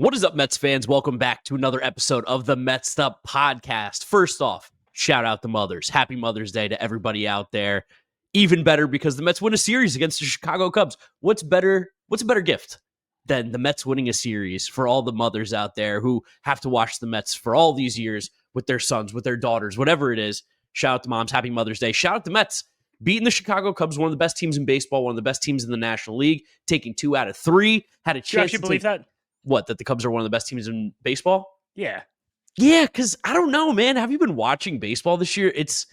What is up, Mets fans? Welcome back to another episode of the Mets'd podcast. First off, shout out the mothers. Happy Mother's Day to everybody out there. Even better because the Mets win a series against the Chicago Cubs. What's a better gift than the Mets winning a series for all the mothers out there who have to watch the Mets for all these years with their sons, with their daughters, whatever it is. Shout out to moms. Happy Mother's Day. Shout out to Mets. Beating the Chicago Cubs, one of the best teams in baseball, one of the best teams in the National League, taking 2 out of 3. Had a chance. You actually believe that? What, that the Cubs are one of the best teams in baseball? Yeah. Yeah, because I don't know, man. Have you been watching baseball this year? That's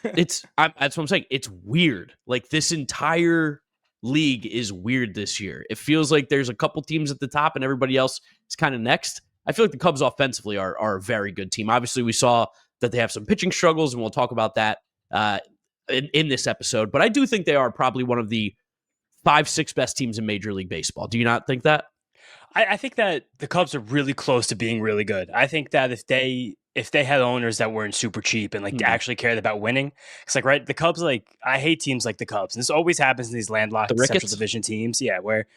what I'm saying. It's weird. Like, this entire league is weird this year. It feels like there's a couple teams at the top and everybody else is kind of next. I feel like the Cubs offensively are a very good team. Obviously, we saw that they have some pitching struggles, and we'll talk about that in this episode. But I do think they are probably one of the 5-6 best teams in Major League Baseball. Do you not think that? I think that the Cubs are really close to being really good. I think that if they had owners that weren't super cheap and actually cared about winning, it's like, right, the Cubs, like, I hate teams like the Cubs. And this always happens in these landlocked Central Division teams. Yeah, where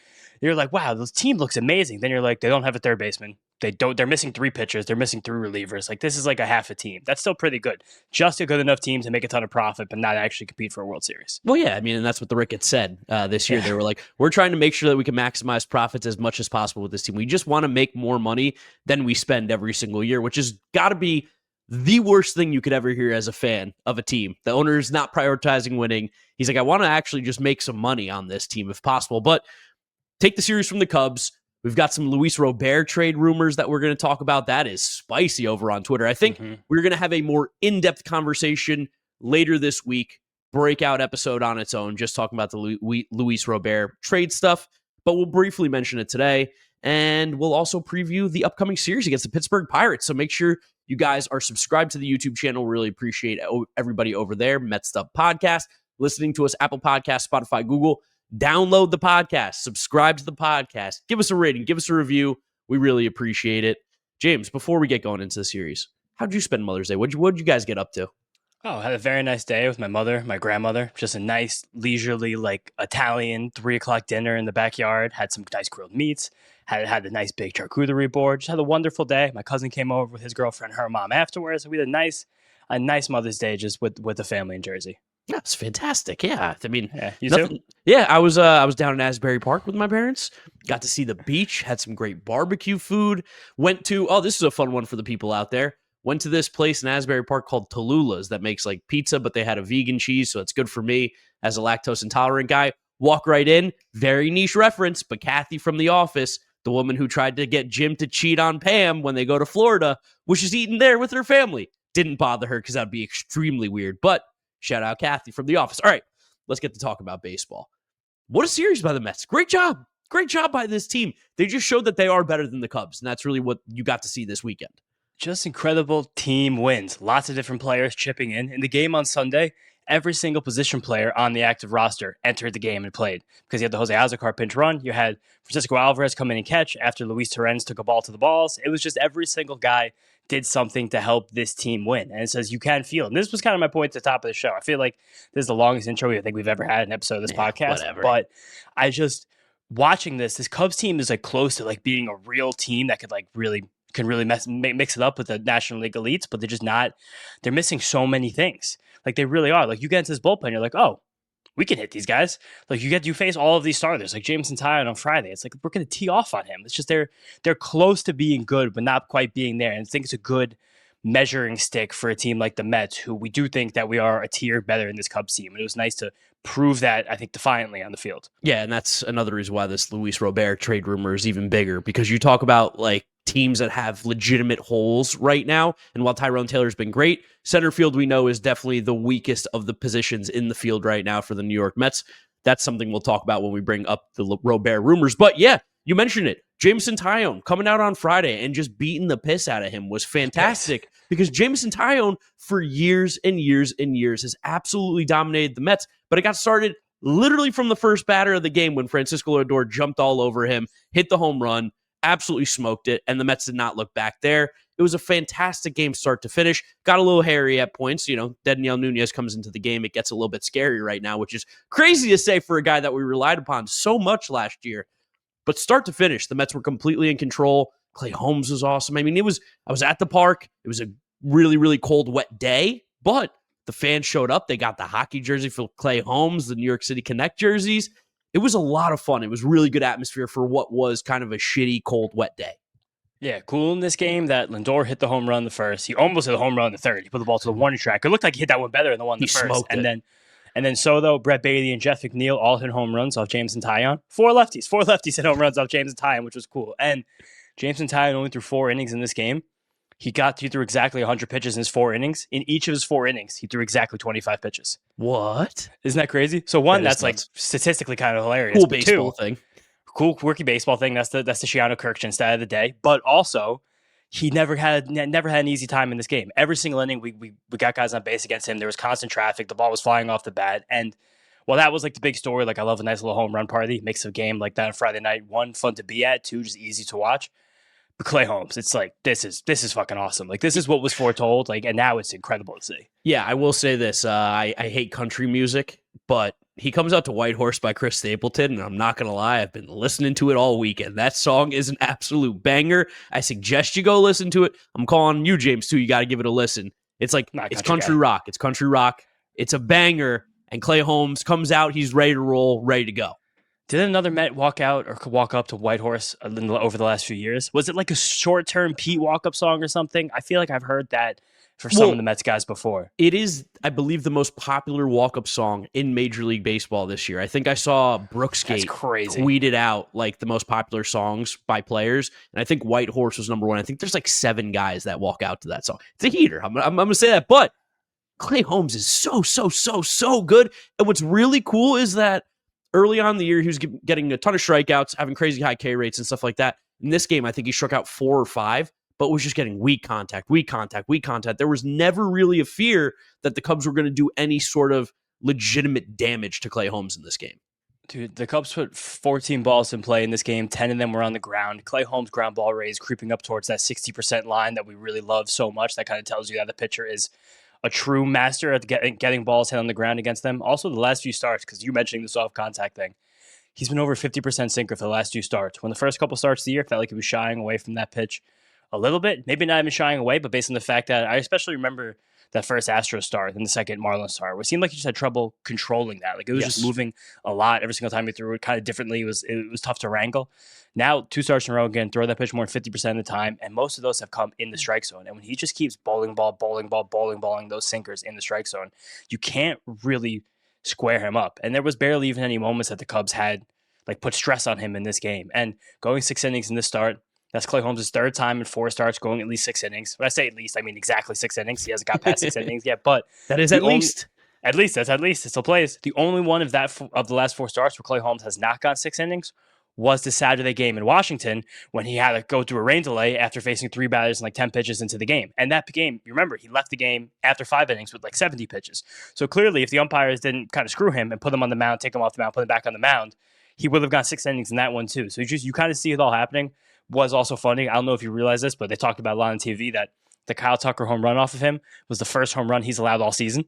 you're like, wow, this team looks amazing. Then you're like, they don't have a third baseman. They're missing 3 pitchers. They're missing 3 relievers. Like, this is like a half a team. That's still pretty good. Just a good enough team to make a ton of profit, but not actually compete for a World Series. Well, yeah, I mean, and that's what the Ricketts said this year. Yeah. They were like, we're trying to make sure that we can maximize profits as much as possible with this team. We just want to make more money than we spend every single year, which has got to be the worst thing you could ever hear as a fan of a team. The owner is not prioritizing winning. He's like, I want to actually just make some money on this team if possible. But take the series from the Cubs. We've got some Luis Robert trade rumors that we're going to talk about. That is spicy over on Twitter. I think we're going to have a more in-depth conversation later this week. Breakout episode on its own, just talking about the Luis Robert trade stuff. But we'll briefly mention it today. And we'll also preview the upcoming series against the Pittsburgh Pirates. So make sure you guys are subscribed to the YouTube channel. Really appreciate everybody over there. Mets'd podcast. Listening to us, Apple Podcasts, Spotify, Google. Download the podcast, subscribe to the podcast, give us a rating, give us a review. We really appreciate it. James, before we get going into the series, how'd you spend Mother's Day? What'd you guys get up to? Oh, I had a very nice day with my mother, my grandmother. Just a nice, leisurely, like, Italian 3 o'clock dinner in the backyard. Had some nice grilled meats. Had a nice big charcuterie board. Just had a wonderful day. My cousin came over with his girlfriend, her mom afterwards. So we had a nice Mother's Day just with the family in Jersey. That's fantastic. Yeah, I mean, you too? Yeah, I was down in Asbury Park with my parents. Got to see the beach. Had some great barbecue food. Went to this is a fun one for the people out there. Went to this place in Asbury Park called Tallulah's that makes like pizza, but they had a vegan cheese, so it's good for me as a lactose intolerant guy. Walk right in. Very niche reference, but Kathy from The Office, the woman who tried to get Jim to cheat on Pam when they go to Florida, was just eating there with her family. Didn't bother her because that'd be extremely weird, but shout out Kathy from The Office. All right, let's get to talk about baseball. What a series by the Mets. Great job. Great job by this team. They just showed that they are better than the Cubs, and that's really what you got to see this weekend. Just incredible team wins. Lots of different players chipping in. In the game on Sunday, every single position player on the active roster entered the game and played. Because you had the Jose Azocar pinch run. You had Francisco Alvarez come in and catch after Luis Torrens took a ball to the balls. It was just every single guy did something to help this team win. And it says you can feel. And this was kind of my point at the top of the show. I feel like this is the longest intro I think we've ever had in an episode of this podcast. Whatever. But I just, watching this Cubs team is like close to like being a real team that could like really mix it up with the National League elites, but they're just not. They're missing so many things. Like, they really are. Like, you get into this bullpen, you're like, oh, we can hit these guys. Like, you face all of these starters, like Jameson Tylor on Friday. It's like, we're going to tee off on him. It's just they're close to being good, but not quite being there. And I think it's a good measuring stick for a team like the Mets, who we do think that we are a tier better in this Cubs team. And it was nice to prove that, I think, defiantly on the field. Yeah, and that's another reason why this Luis Robert trade rumor is even bigger, because you talk about, like, teams that have legitimate holes right now. And while Tyrone Taylor's been great, center field we know is definitely the weakest of the positions in the field right now for the New York Mets. That's something we'll talk about when we bring up the Robert rumors. But yeah, you mentioned it. Jameson Taillon coming out on Friday and just beating the piss out of him was fantastic, because Jameson Taillon for years and years and years has absolutely dominated the Mets. But it got started literally from the first batter of the game when Francisco Lindor jumped all over him, hit the home run, absolutely smoked it, and the Mets did not look back there. It was a fantastic game start to finish. Got a little hairy at points. You know, Daniel Nunez comes into the game. It gets a little bit scary right now, which is crazy to say for a guy that we relied upon so much last year. But start to finish, the Mets were completely in control. Clay Holmes was awesome. I mean, I was at the park. It was a really, really cold, wet day, but the fans showed up. They got the hockey jersey for Clay Holmes, the New York City Connect jerseys. It was a lot of fun. It was really good atmosphere for what was kind of a shitty, cold, wet day. Yeah, cool in this game that Lindor hit the home run the first. He almost hit the home run the third. He put the ball to the warning track. It looked like he hit that one better than the one the first. And then Soto, Brett Baty, and Jeff McNeil all hit home runs off Jameson Taillon. Four lefties hit home runs off Jameson Taillon, which was cool. And Jameson Taillon only threw 4 innings in this game. He threw exactly 100 pitches in his 4 innings. In each of his 4 innings, he threw exactly 25 pitches. What? Isn't that crazy? So one, that's like statistically kind of hilarious. Cool baseball thing. Cool, quirky baseball thing. That's the Shiano Kirkjian stat of the day. But also, he never had an easy time in this game. Every single inning, we got guys on base against him. There was constant traffic. The ball was flying off the bat. And while that was like the big story, like I love a nice little home run party. Makes a game like that on Friday night, 1, fun to be at, 2, just easy to watch. But Clay Holmes, it's like this is fucking awesome. Like this is what was foretold. Like, and now it's incredible to see. Yeah, I will say this. I hate country music, but he comes out to White Horse by Chris Stapleton, and I'm not gonna lie, I've been listening to it all weekend. That song is an absolute banger. I suggest you go listen to it. I'm calling you, James, too. You got to give it a listen. It's like it's country rock. It's country rock. It's a banger. And Clay Holmes comes out. He's ready to roll, ready to go. Did another Met walk out or walk up to White Horse over the last few years? Was it like a short-term Pete walk-up song or something? I feel like I've heard that for some of the Mets guys before. It is, I believe, the most popular walk-up song in Major League Baseball this year. I think I saw Brooksgate tweeted out like the most popular songs by players, and I think White Horse was number 1. I think there's like 7 guys that walk out to that song. It's a heater. I'm going to say that, but Clay Holmes is so good. And what's really cool is that early on in the year, he was getting a ton of strikeouts, having crazy high K rates and stuff like that. In this game, I think he struck out 4 or 5, but was just getting weak contact. There was never really a fear that the Cubs were going to do any sort of legitimate damage to Clay Holmes in this game. Dude, the Cubs put 14 balls in play in this game. 10 of them were on the ground. Clay Holmes' ground ball rate is creeping up towards that 60% line that we really love so much. That kind of tells you that the pitcher is a true master at getting balls hit on the ground against them. Also, the last few starts, because you're mentioning the soft contact thing, he's been over 50% sinker for the last 2 starts. When the first couple starts of the year, felt like he was shying away from that pitch a little bit. Maybe not even shying away, but based on the fact that I especially remember that first Astros start and the second Marlins start, where it seemed like he just had trouble controlling that. Like it was just moving a lot every single time he threw it kind of differently. It was tough to wrangle. Now, 2 starts in a row again, throw that pitch more than 50% of the time, and most of those have come in the strike zone. And when he just keeps balling those sinkers in the strike zone, you can't really square him up. And there was barely even any moments that the Cubs had like put stress on him in this game. And going 6 innings in this start, that's Clay Holmes' 3rd time in 4 starts going at least 6 innings. When I say at least, I mean exactly 6 innings. He hasn't got past 6 innings yet, but that is at least. That's at least. It still plays. The only one of the last 4 starts where Clay Holmes has not gone 6 innings was the Saturday game in Washington when he had to go through a rain delay after facing 3 batters and like 10 pitches into the game. And that game, you remember, he left the game after 5 innings with like 70 pitches. So clearly, if the umpires didn't kind of screw him and put him on the mound, take him off the mound, put him back on the mound, he would have gone 6 innings in that one too. So you kind of see it all happening. Was also funny. I don't know if you realize this, but they talked about a lot on TV that the Kyle Tucker home run off of him was the first home run he's allowed all season.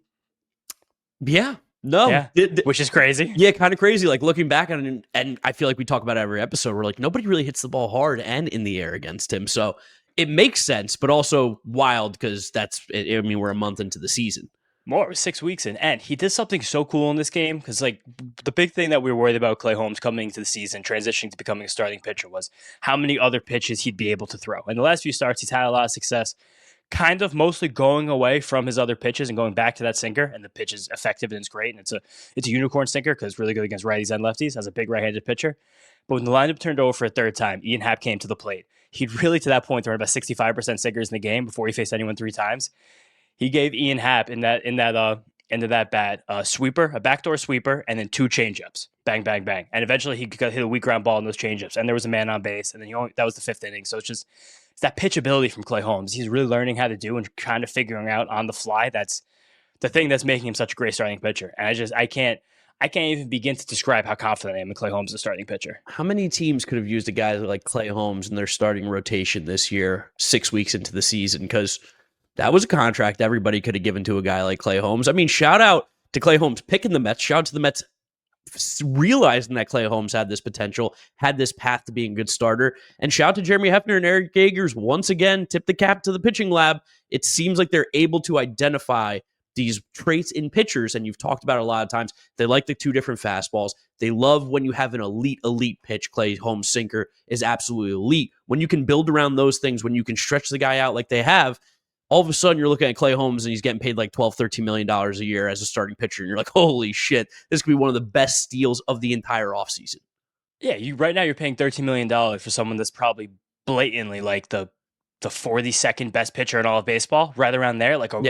Yeah. No. Yeah. Which is crazy. Yeah, kind of crazy. Like looking back on it, and I feel like we talk about it every episode, we're like, nobody really hits the ball hard and in the air against him. So it makes sense, but also wild because we're a month into the season. More, 6 weeks in. And he did something so cool in this game because, like, the big thing that we were worried about Clay Holmes coming into the season, transitioning to becoming a starting pitcher, was how many other pitches he'd be able to throw. In the last few starts, he's had a lot of success, kind of mostly going away from his other pitches and going back to that sinker. And the pitch is effective and it's great. And it's a unicorn sinker because it's really good against righties and lefties as a big right-handed pitcher. But when the lineup turned over for a 3rd time, Ian Happ came to the plate. He'd really, to that point, thrown about 65% sinkers in the game before he faced anyone 3 times. He gave Ian Happ in that end of that bat a backdoor sweeper, and then 2 changeups. Bang, bang, bang. And eventually he got hit a weak ground ball in those changeups, and there was a man on base, and then that was the 5th inning. So it's that pitch ability from Clay Holmes. He's really learning how to do and kind of figuring out on the fly. That's the thing that's making him such a great starting pitcher. And I can't even begin to describe how confident I am in Clay Holmes as a starting pitcher. How many teams could have used a guy like Clay Holmes in their starting rotation this year, 6 weeks into the season? Because that was a contract everybody could have given to a guy like Clay Holmes. I mean, shout out to Clay Holmes picking the Mets. Shout out to the Mets realizing that Clay Holmes had this potential, had this path to being a good starter. And shout out to Jeremy Hefner and Eric Gagers once again, tip the cap to the pitching lab. It seems like they're able to identify these traits in pitchers, and you've talked about it a lot of times. They like the two different fastballs. They love when you have an elite pitch. Clay Holmes' sinker is absolutely elite. When you can build around those things, when you can stretch the guy out like they have, all of a sudden you're looking at Clay Holmes and he's getting paid like $12-13 million a year as a starting pitcher. And you're like, holy shit, this could be one of the best steals of the entire offseason. Yeah, right now you're paying $13 million for someone that's probably blatantly like the 42nd best pitcher in all of baseball, right around there, like a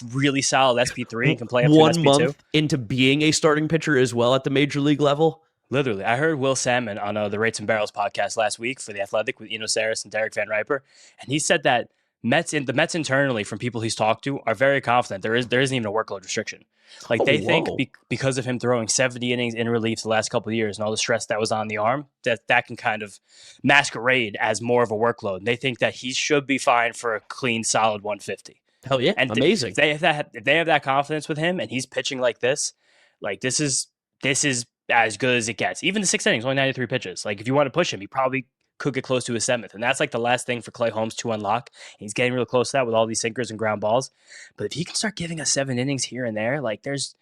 really solid SP3 and can play up to an SP2. 1 month into being a starting pitcher as well at the major league level. Literally, I heard Will Salmon on the Rates and Barrels podcast last week for The Athletic with Eno Saris and Derek Van Riper, and he said that the Mets internally, from people he's talked to, are very confident there isn't even a workload restriction. Like they think because of him throwing 70 innings in relief the last couple of years and all the stress that was on the arm, that can kind of masquerade as more of a workload. They think that he should be fine for a clean, solid 150. Hell yeah, and amazing. If they have that confidence with him and he's pitching like this is as good as it gets. Even the 6 innings, only 93 pitches. Like if you want to push him, he probably could get close to his 7th. And that's like the last thing for Clay Holmes to unlock. He's getting real close to that with all these sinkers and ground balls. But if he can start giving us 7 innings here and there, like there's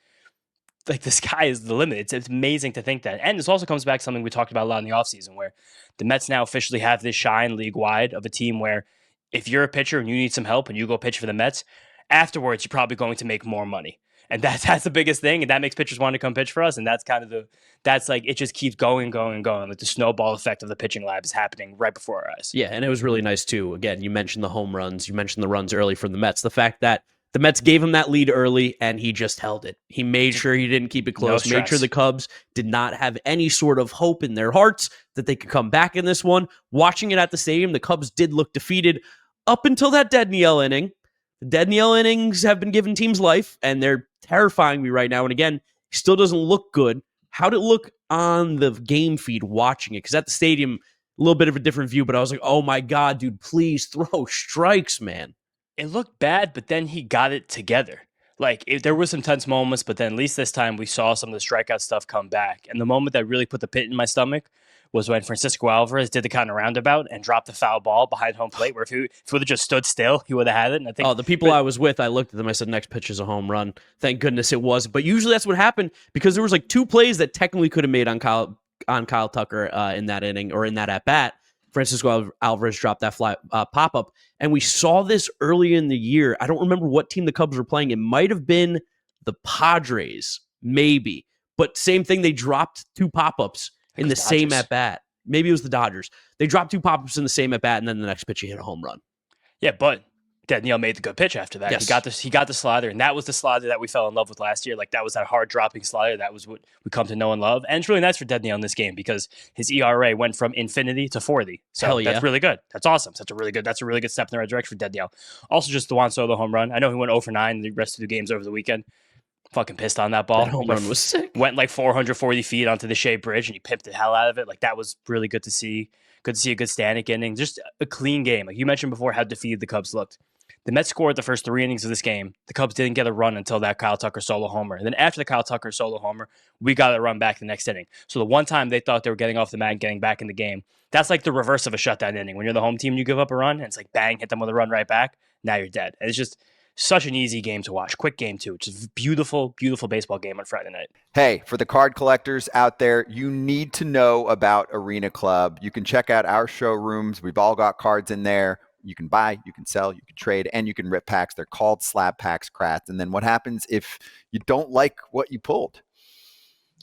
like the sky is the limit. It's amazing to think that. And this also comes back to something we talked about a lot in the offseason where the Mets now officially have this shine league-wide of a team where if you're a pitcher and you need some help and you go pitch for the Mets, afterwards you're probably going to make more money. And that's the biggest thing, and that makes pitchers want to come pitch for us. And that's kind of it just keeps going. Like the snowball effect of the pitching lab is happening right before our eyes. Yeah, and it was really nice too. Again, you mentioned the home runs, you mentioned the runs early from the Mets. The fact that the Mets gave him that lead early, and he just held it. He made sure he didn't keep it close. Made sure the Cubs did not have any sort of hope in their hearts that they could come back in this one. Watching it at the stadium, the Cubs did look defeated up until that dead in the yell inning. The dead in the yell innings have been giving teams life, and they're terrifying me right now. And again, he still doesn't look good. How'd it look on the game feed watching it? Because at the stadium, a little bit of a different view, but I was like, oh my God, dude, please throw strikes, man. It looked bad, but then he got it together. Like there were some tense moments, but then at least this time we saw some of the strikeout stuff come back. And the moment that really put the pit in my stomach was when Francisco Alvarez did the kind of roundabout and dropped the foul ball behind home plate, where if he would have just stood still, he would have had it. And I think the people I was with, I looked at them, I said, next pitch is a home run. Thank goodness it was. But usually that's what happened because there was like 2 plays that technically could have made on Kyle Tucker in that inning or in that at-bat. Francisco Alvarez dropped that fly pop-up. And we saw this early in the year. I don't remember what team the Cubs were playing. It might have been the Padres, maybe. But same thing, they dropped 2 pop-ups in the same at-bat. Maybe it was the Dodgers. They dropped 2 pop-ups in the same at-bat, and then the next pitch he hit a home run. Yeah, but Danielle made the good pitch after that. Yes. He got the slider, and that was the slider that we fell in love with last year. Like that was that hard dropping slider. That was what we come to know and love. And it's really nice for Danielle in this game because his ERA went from infinity to 40. So that's really good. That's awesome. That's a really good step in the right direction for Danielle. Also, just the Juan Soto home run. I know he went 0 for 9 the rest of the games over the weekend. Fucking pissed on that ball. That home run was sick. Went like 440 feet onto the Shea Bridge, and he pimped the hell out of it. Like that was really good to see. Good to see a good Stanek inning. Just a clean game. Like you mentioned before, how defeated the Cubs looked. The Mets scored the first 3 innings of this game. The Cubs didn't get a run until that Kyle Tucker solo homer. And then after the Kyle Tucker solo homer, we got a run back the next inning. So the one time they thought they were getting off the mat and getting back in the game, that's like the reverse of a shutdown inning. When you're the home team and you give up a run, and it's like bang, hit them with a run right back. Now you're dead. And it's just such an easy game to watch. Quick game too. It's a beautiful, beautiful baseball game on Friday night. Hey, for the card collectors out there, you need to know about Arena Club. You can check out our showrooms. We've all got cards in there. You can buy, you can sell, you can trade, and you can rip packs. They're called slab packs, Kratz. And then what happens if you don't like what you pulled?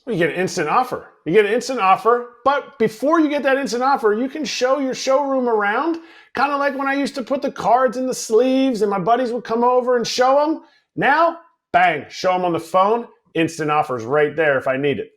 You get an instant offer. But before you get that instant offer, you can show your showroom around, kind of like when I used to put the cards in the sleeves and my buddies would come over and show them. Now, bang, show them on the phone. Instant offers right there if I need it.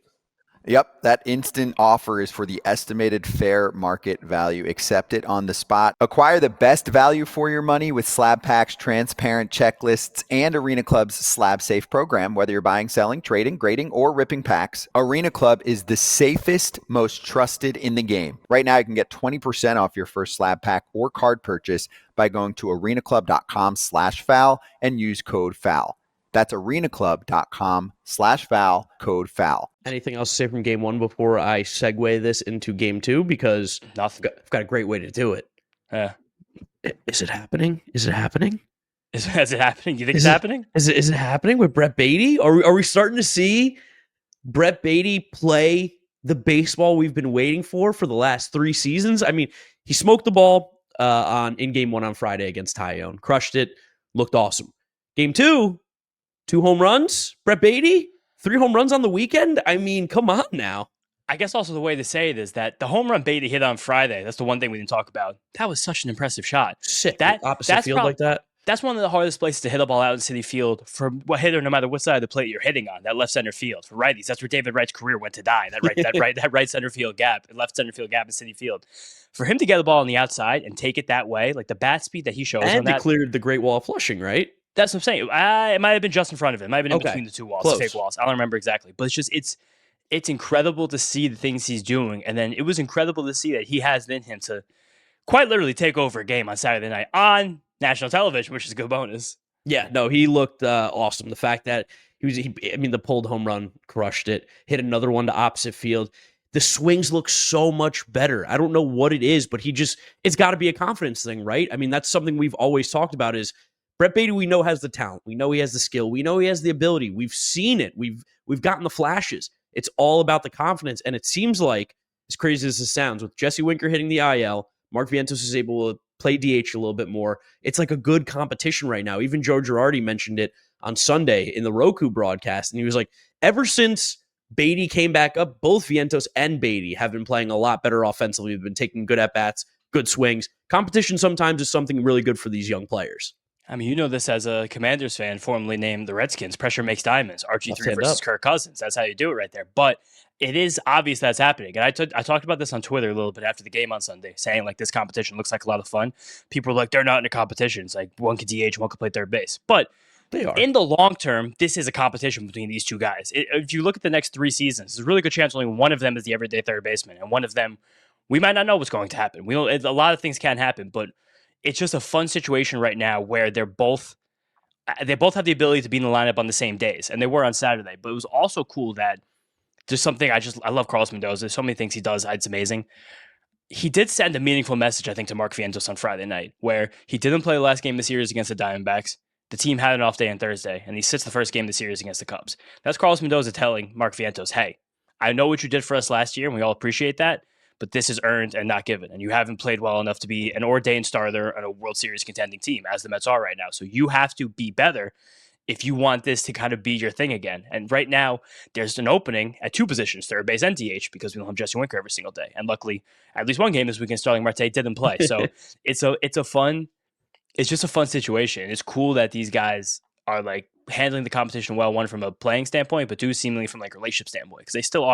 Yep, that instant offer is for the estimated fair market value. Accept it on the spot. Acquire the best value for your money with Slab Packs, transparent checklists, and Arena Club's Slab Safe program. Whether you're buying, selling, trading, grading, or ripping packs, Arena Club is the safest, most trusted in the game. Right now, you can get 20% off your first slab pack or card purchase by going to arenaclub.com/foul and use code FOUL. That's arenaclub.com/foul, code foul. Anything else to say from game one before I segue this into game two? Because Nothing. I've got a great way to do it. Yeah. Is it happening? Is it happening? Is it happening? You think it's happening? Is it happening with Brett Baty? Are we starting to see Brett Baty play the baseball we've been waiting for the last 3 seasons? I mean, he smoked the ball in game one on Friday against Tyone, crushed it, looked awesome. Game two, 2 home runs, Brett Baty, 3 home runs on the weekend. I mean, come on now. I guess also the way to say it is that the home run Baty hit on Friday, that's the one thing we didn't talk about. That was such an impressive shot. Sick. That Opposite field like that. That's one of the hardest places to hit a ball out in City Field for what hitter, no matter what side of the plate you're hitting on. That left center field for righties. That's where David Wright's career went to die. That right center field gap, left center field gap in City Field. For him to get the ball on the outside and take it that way, like the bat speed that he shows and on that, cleared the Great Wall of Flushing, right? That's what I'm saying. It might have been just in front of it. It might have been in between the 2 walls, Close. the fake walls. I don't remember exactly, but it's incredible to see the things he's doing, and then it was incredible to see that he has it in him to quite literally take over a game on Saturday night on national television, which is a good bonus. Yeah, no, he looked awesome. The fact that the pulled home run crushed it, hit another one to opposite field. The swings look so much better. I don't know what it is, but it's got to be a confidence thing, right? I mean, that's something we've always talked about is Brett Baty, we know has the talent. We know he has the skill. We know he has the ability. We've seen it. We've gotten the flashes. It's all about the confidence. And it seems like, as crazy as this sounds, with Jesse Winker hitting the IL, Mark Vientos is able to play DH a little bit more. It's like a good competition right now. Even Joe Girardi mentioned it on Sunday in the Roku broadcast. And he was like, ever since Baty came back up, both Vientos and Baty have been playing a lot better offensively. They've been taking good at-bats, good swings. Competition sometimes is something really good for these young players. I mean, you know this as a Commanders fan, formerly named the Redskins. Pressure makes diamonds. RG3 versus Kirk Cousins. That's how you do it right there. But it is obvious that's happening. And I talked about this on Twitter a little bit after the game on Sunday, saying like this competition looks like a lot of fun. People are like, they're not in a competition. It's like one could DH, one could play third base. But they are. In the long term, this is a competition between these 2 guys. If you look at the next 3 seasons, there's a really good chance only one of them is the everyday third baseman. And one of them, we might not know what's going to happen. We don't, a lot of things can happen, but it's just a fun situation right now where they both have the ability to be in the lineup on the same days, and they were on Saturday. But it was also cool that there's something I love Carlos Mendoza. There's so many things he does. It's amazing. He did send a meaningful message, I think, to Mark Vientos on Friday night, where he didn't play the last game of the series against the Diamondbacks. The team had an off day on Thursday, and he sits the first game of the series against the Cubs. That's Carlos Mendoza telling Mark Vientos, hey, I know what you did for us last year, and we all appreciate that, but this is earned and not given. And you haven't played well enough to be an ordained starter on a World Series contending team, as the Mets are right now. So you have to be better if you want this to kind of be your thing again. And right now, there's an opening at 2 positions, third base and DH, because we don't have Jesse Winker every single day. And luckily, at least one game this weekend, Starling Marte didn't play. So it's just a fun situation. It's cool that these guys are like handling the competition well, one from a playing standpoint, but 2 seemingly from like a relationship standpoint, because they still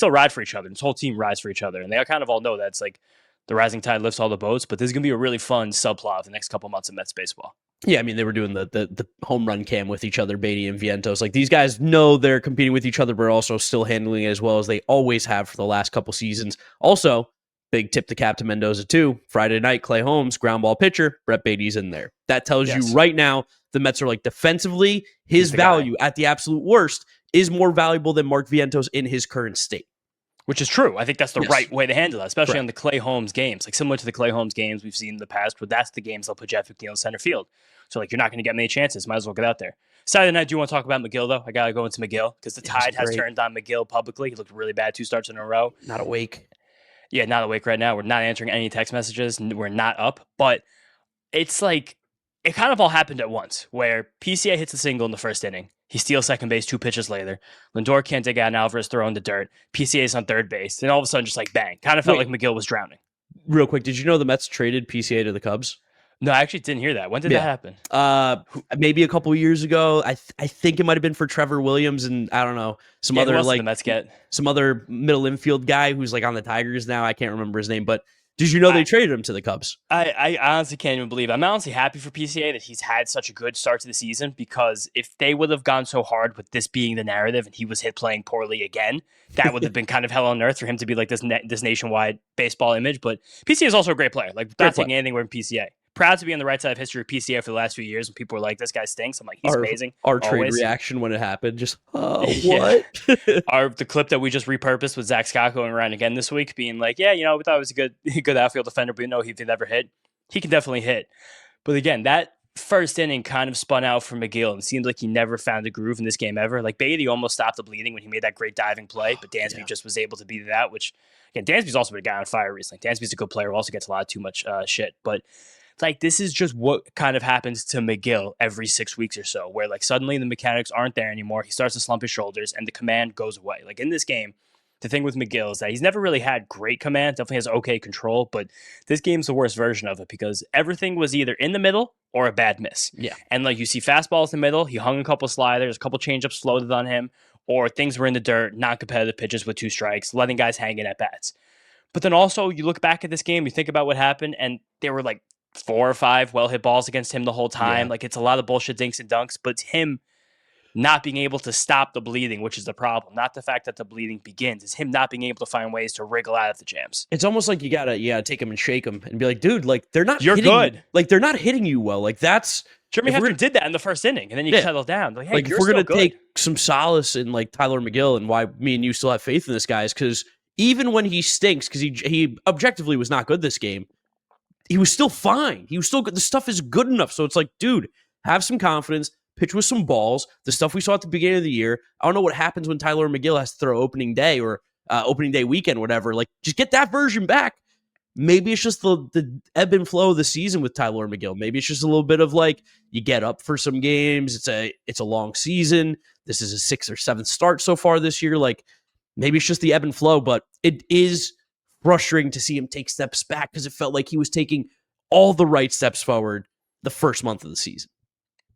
ride for each other. This whole team rides for each other, and they kind of all know that it's like the rising tide lifts all the boats. But this is gonna be a really fun subplot of the next couple months of Mets baseball. Yeah, I mean, they were doing the home run cam with each other, Baty and Vientos. Like, these guys know they're competing with each other, but are also still handling it as well as they always have for the last couple seasons. Also, big tip to cap to Mendoza too. Friday night, Clay Holmes, ground ball pitcher, Brett Baty's in there. That tells you right now the Mets are like defensively, his value at the absolute worst is more valuable than Mark Vientos in his current state. Which is true. I think that's the right way to handle that, especially on the Clay Holmes games. Like similar to the Clay Holmes games we've seen in the past, but that's the games they'll put Jeff McNeil in center field. So like you're not going to get many chances. Might as well get out there. Saturday night, do you want to talk about Megill though? I got to go into Megill because the Tide has turned on Megill publicly. He looked really bad 2 starts in a row. Not awake. Yeah, not awake right now. We're not answering any text messages. We're not up. But it's like, it kind of all happened at once, where PCA hits a single in the first inning. He steals second base 2 pitches later. Lindor can't dig out, and Alvarez throw in the dirt. PCA is on third base. And all of a sudden, just like bang. Kind of felt like Megill was drowning. Real quick, did you know the Mets traded PCA to the Cubs? No, I actually didn't hear that. When did that happen? Maybe a couple years ago. I think it might have been for Trevor Williams and I don't know, some other like the Mets get? Some other middle infield guy who's like on the Tigers now. I can't remember his name, but did you know they traded him to the Cubs? I honestly can't even believe it. I'm honestly happy for PCA that he's had such a good start to the season, because if they would have gone so hard with this being the narrative and he was hit playing poorly again, that would have been kind of hell on earth for him to be like this nationwide baseball image. But PCA is also a great player. Like, not taking anything away from PCA. proud to be on the right side of history of PCA for the last few years. When people were like, "This guy stinks," I'm like, "He's amazing." Our trade always. reaction when it happened, just what? The clip that we just repurposed with Zach Scott going around again this week, being like, "Yeah, we thought it was a good outfield defender, but if he'd ever hit, he can definitely hit." But again, that first inning kind of spun out for Megill, and it seems like he never found a groove in this game ever. Like Baty almost stopped the bleeding when he made that great diving play, but Dansby just was able to beat that, which, again, Dansby's also been a guy on fire recently. Dansby's a good player who also gets a lot of too much shit. But like, this is just what kind of happens to Megill every 6 weeks or so, where like suddenly the mechanics aren't there anymore. He starts to slump his shoulders and the command goes away. Like in this game, the thing with Megill is that he's never really had great command, definitely has okay control, but this game's the worst version of it because everything was either in the middle or a bad miss. Yeah. And like you see fastballs in the middle, he hung a couple sliders, a couple changeups floated on him, or things were in the dirt, non-competitive pitches with 2 strikes, letting guys hang in at bats. But then also you look back at this game, you think about what happened, and there were like 4 or 5 well-hit balls against him the whole time. Like it's a lot of bullshit dinks and dunks, but it's him not being able to stop the bleeding, which is the problem. Not the fact that the bleeding begins. It's him not being able to find ways to wriggle out of the jams. It's almost like you gotta take him and shake him and be like, dude, like they're not. You're good. Like they're not hitting you well. Like that's. Jeremy Hefner did that in the first inning, and then you settle down. Like, hey, like if we're gonna take some solace in like Tylor Megill and why me and you still have faith in this guy is because even when he stinks, because he objectively was not good this game, he was still fine. He was still good. The stuff is good enough. So it's like, dude, have some confidence. Pitch with some balls. The stuff we saw at the beginning of the year. I don't know what happens when Tylor Megill has to throw opening day or opening day weekend, whatever. Like, just get that version back. Maybe it's just the ebb and flow of the season with Tylor Megill. Maybe it's just a little bit of like you get up for some games. It's a long season. This is a 6th or 7th start so far this year. Like maybe it's just the ebb and flow, but it is frustrating to see him take steps back because it felt like he was taking all the right steps forward the first month of the season.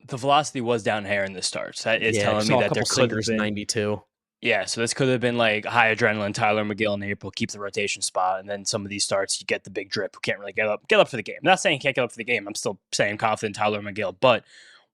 The velocity was down hair in the starts. That is telling me that there could have been 92. Yeah, so this could have been like high adrenaline Tylor Megill in April, keep the rotation spot, and then some of these starts you get the big drip who can't really get up for the game. I'm not saying he can't get up for the game. I'm still saying confident Tylor Megill, but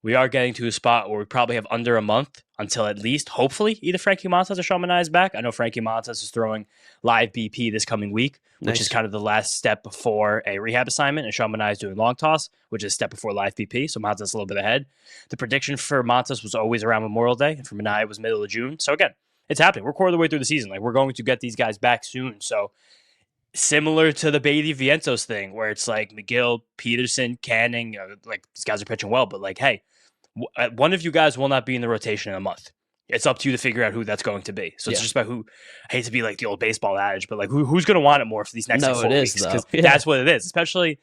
we are getting to a spot where we probably have under a month until at least, hopefully, either Frankie Montas or Sean Manaea is back. I know Frankie Montas is throwing live BP this coming week, which is kind of the last step before a rehab assignment, and Sean Manaea is doing long toss, which is a step before live BP, so Montas is a little bit ahead. The prediction for Montas was always around Memorial Day, and for Manaea was middle of June. So again, it's happening. We're quarter of the way through the season. Like we're going to get these guys back soon. So similar to the Baty Vientos thing, where it's like Megill, Peterson, Canning, like these guys are pitching well, but like, hey, one of you guys will not be in the rotation in a month. It's up to you to figure out who that's going to be. So it's just about who. I hate to be like the old baseball adage, but like who's going to want it more for these next 4 weeks? Because that's what it is. Especially,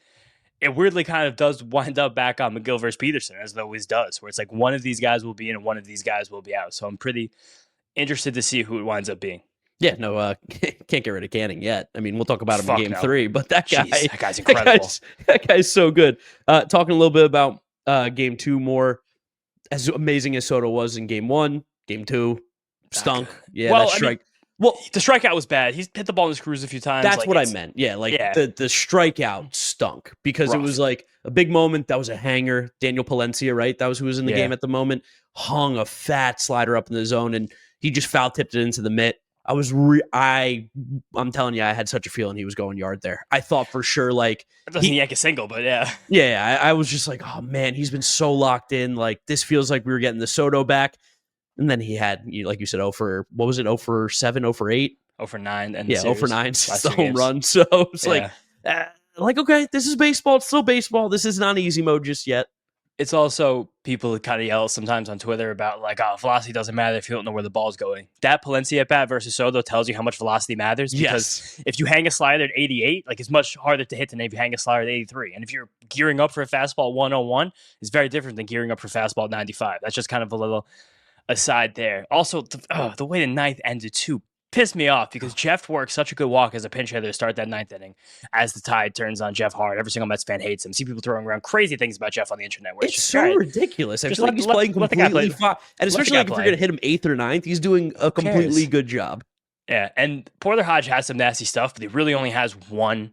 it weirdly kind of does wind up back on Megill versus Peterson, as it always does, where it's like one of these guys will be in and one of these guys will be out. So I'm pretty interested to see who it winds up being. Yeah, no, can't get rid of Canning yet. I mean, we'll talk about him in Game 3, but that guy's incredible. That guy's so good. Talking a little bit about Game 2 more. As amazing as Soto was in Game 1, Game 2 stunk. Yeah, that strike. The strikeout was bad. He's hit the ball in his cruise a few times. That's what I meant. Yeah, the strikeout stunk because it was like a big moment. That was a hanger. Daniel Palencia, right? That was who was in the game at the moment. Hung a fat slider up in the zone, and he just foul tipped it into the mitt. I'm telling you, I had such a feeling he was going yard there. I thought for sure, like it doesn't yank a single, but yeah. Yeah, I was just like, oh man, he's been so locked in. Like this feels like we were getting the Soto back. And then he had, like you said, 0 for 7, 0 for 8? 0 for 9. And 0 for 9 since the home run. So it's like, okay, this is baseball. It's still baseball. This isn't on easy mode just yet. It's also people kind of yell sometimes on Twitter about like, velocity doesn't matter if you don't know where the ball's going. That Palencia at bat versus Soto tells you how much velocity matters because if you hang a slider at 88, like it's much harder to hit than if you hang a slider at 83. And if you're gearing up for a fastball 101, it's very different than gearing up for fastball at 95. That's just kind of a little aside there. Also, the way the ninth ended too pissed me off because Jeff worked such a good walk as a pinch hitter to start that ninth inning as the tide turns on Jeff hard. Every single Mets fan hates him. See people throwing around crazy things about Jeff on the internet. Where it's so ridiculous. I feel like he's playing completely fine. And especially like if you're going to hit him 8th or 9th, he's doing a completely good job. Yeah, and Porter Hodge has some nasty stuff, but he really only has one.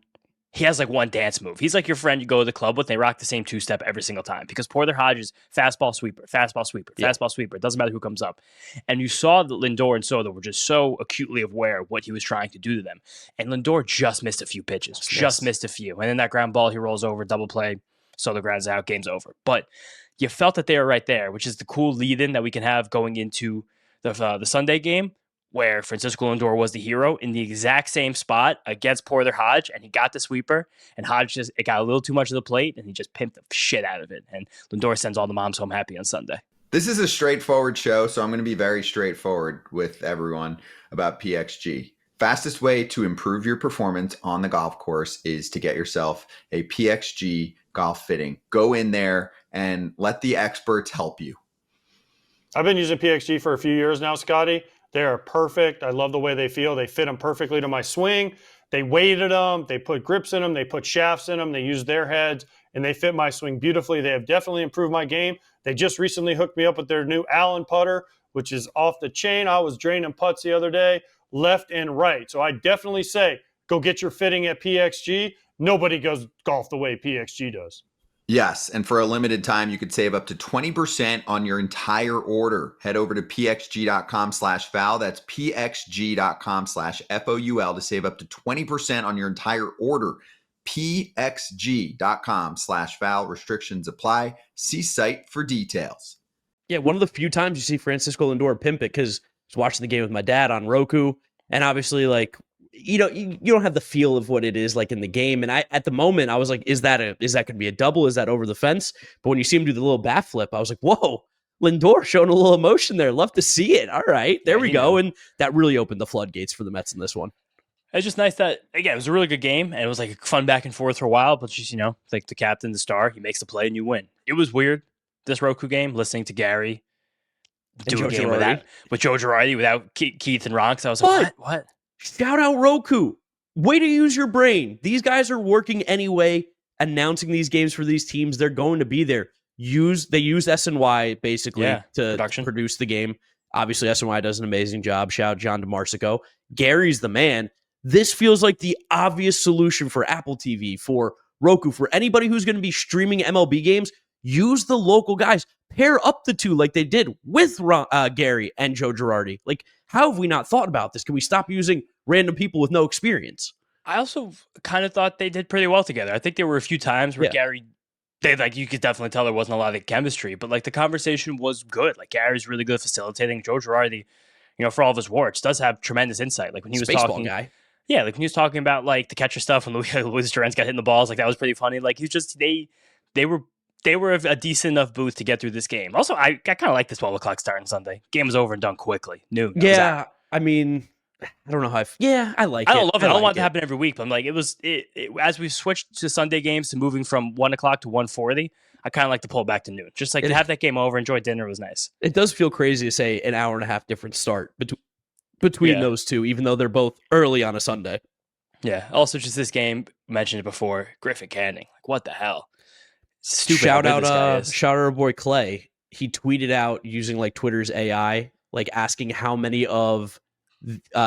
He has like one dance move. He's like your friend you go to the club with. They rock the same 2-step every single time because Porter Hodge is fastball sweeper, fastball sweeper, fastball sweeper. It doesn't matter who comes up. And you saw that Lindor and Soto were just so acutely aware of what he was trying to do to them. And Lindor just missed a few pitches, just missed a few. And then that ground ball, he rolls over, double play. Soto grounds out, game's over. But you felt that they were right there, which is the cool lead-in that we can have going into the Sunday game, where Francisco Lindor was the hero in the exact same spot against Porter Hodge, and he got the sweeper, and Hodge it got a little too much of the plate, and he just pimped the shit out of it. And Lindor sends all the moms home happy on Sunday. This is a straightforward show, so I'm going to be very straightforward with everyone about PXG. Fastest way to improve your performance on the golf course is to get yourself a PXG golf fitting. Go in there and let the experts help you. I've been using PXG for a few years now, Scotty. They are perfect. I love the way they feel. They fit them perfectly to my swing. They weighted them. They put grips in them. They put shafts in them. They use their heads, and they fit my swing beautifully. They have definitely improved my game. They just recently hooked me up with their new Allen putter, which is off the chain. I was draining putts the other day, left and right. So I definitely say go get your fitting at PXG. Nobody goes golf the way PXG does. Yes, and for a limited time, you could save up to 20% on your entire order. Head over to pxg.com/foul. That's pxg.com/FOUL to save up to 20% on your entire order. pxg.com/foul. Restrictions apply. See site for details. Yeah, one of the few times you see Francisco Lindor pimp it, because I was watching the game with my dad on Roku, and obviously, like, you don't have the feel of what it is like in the game. And at the moment, I was like, is that going to be a double? Is that over the fence? But when you see him do the little bat flip, I was like, whoa, Lindor showing a little emotion there. Love to see it. All right, there we go. And that really opened the floodgates for the Mets in this one. It's just nice that, again, it was a really good game, and it was like a fun back and forth for a while, but just, like the captain, the star, he makes the play and you win. It was weird, this Roku game, listening to Gary do a game with Joe Girardi without Keith and Ron, because I was like, what? Shout out Roku. Way to use your brain. These guys are working anyway, announcing these games for these teams. They're going to be there. They use SNY basically to produce the game. Obviously, SNY does an amazing job. Shout out John DeMarsico. Gary's the man. This feels like the obvious solution for Apple TV, for Roku, for anybody who's going to be streaming MLB games. Use the local guys. Pair up the two like they did with Gary and Joe Girardi. Like, how have we not thought about this? Can we stop using random people with no experience? I also kind of thought they did pretty well together. I think there were a few times where Gary, you could definitely tell there wasn't a lot of chemistry, but like the conversation was good. Like Gary's really good at facilitating. Joe Girardi, for all of his warts, does have tremendous insight. Like when he was talking, guy. Yeah, like when he was talking about like the catcher stuff when Luis Duran's got hit in the balls, like that was pretty funny. Like he's just they were a decent enough booth to get through this game. Also, I kind of like this 12 o'clock start on Sunday. Game was over and done quickly. Noon. Yeah, I mean, I don't know how I like it. I don't love it. I don't want it to happen every week, but I'm like, it as we switched to Sunday games to moving from 1 o'clock to 1:40, I kind of like to pull back to noon. Just like to have that game over, enjoy dinner was nice. It does feel crazy to say an hour and a half different start between those two, even though they're both early on a Sunday. Yeah. Also, just this game, mentioned it before, Griffin Canning. Like, what the hell? Stupid. Shout out our boy Clay. He tweeted out using like Twitter's AI, like asking how many of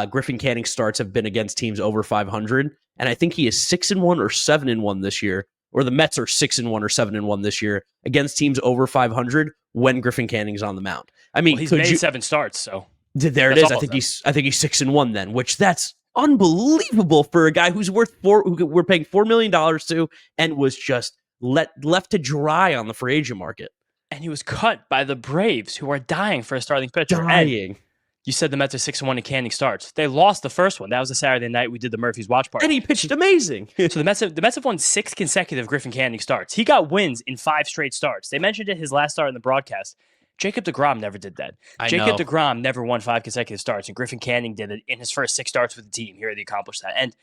Griffin Canning starts have been against teams over 500, and I think he is 6-1 or 7-1 this year, or the Mets are 6-1 or 7-1 this year against teams over 500 when Griffin Canning's on the mound. I mean, he's made 7 starts, so there it is. I think he's 6-1 then, which that's unbelievable for a guy who we're paying $4 million to, and was just left to dry on the free agent market. And he was cut by the Braves, who are dying for a starting pitcher. And you said the Mets are 6-1 in Canning starts. They lost the first one. That was a Saturday night. We did the Murphy's Watch Party. And he pitched amazing. So the Mets have won 6 consecutive Griffin Canning starts. He got wins in 5 straight starts. They mentioned it his last start in the broadcast. Jacob deGrom never did that. Jacob deGrom never won 5 consecutive starts, and Griffin Canning did it in his first 6 starts with the team. Here he accomplished that. And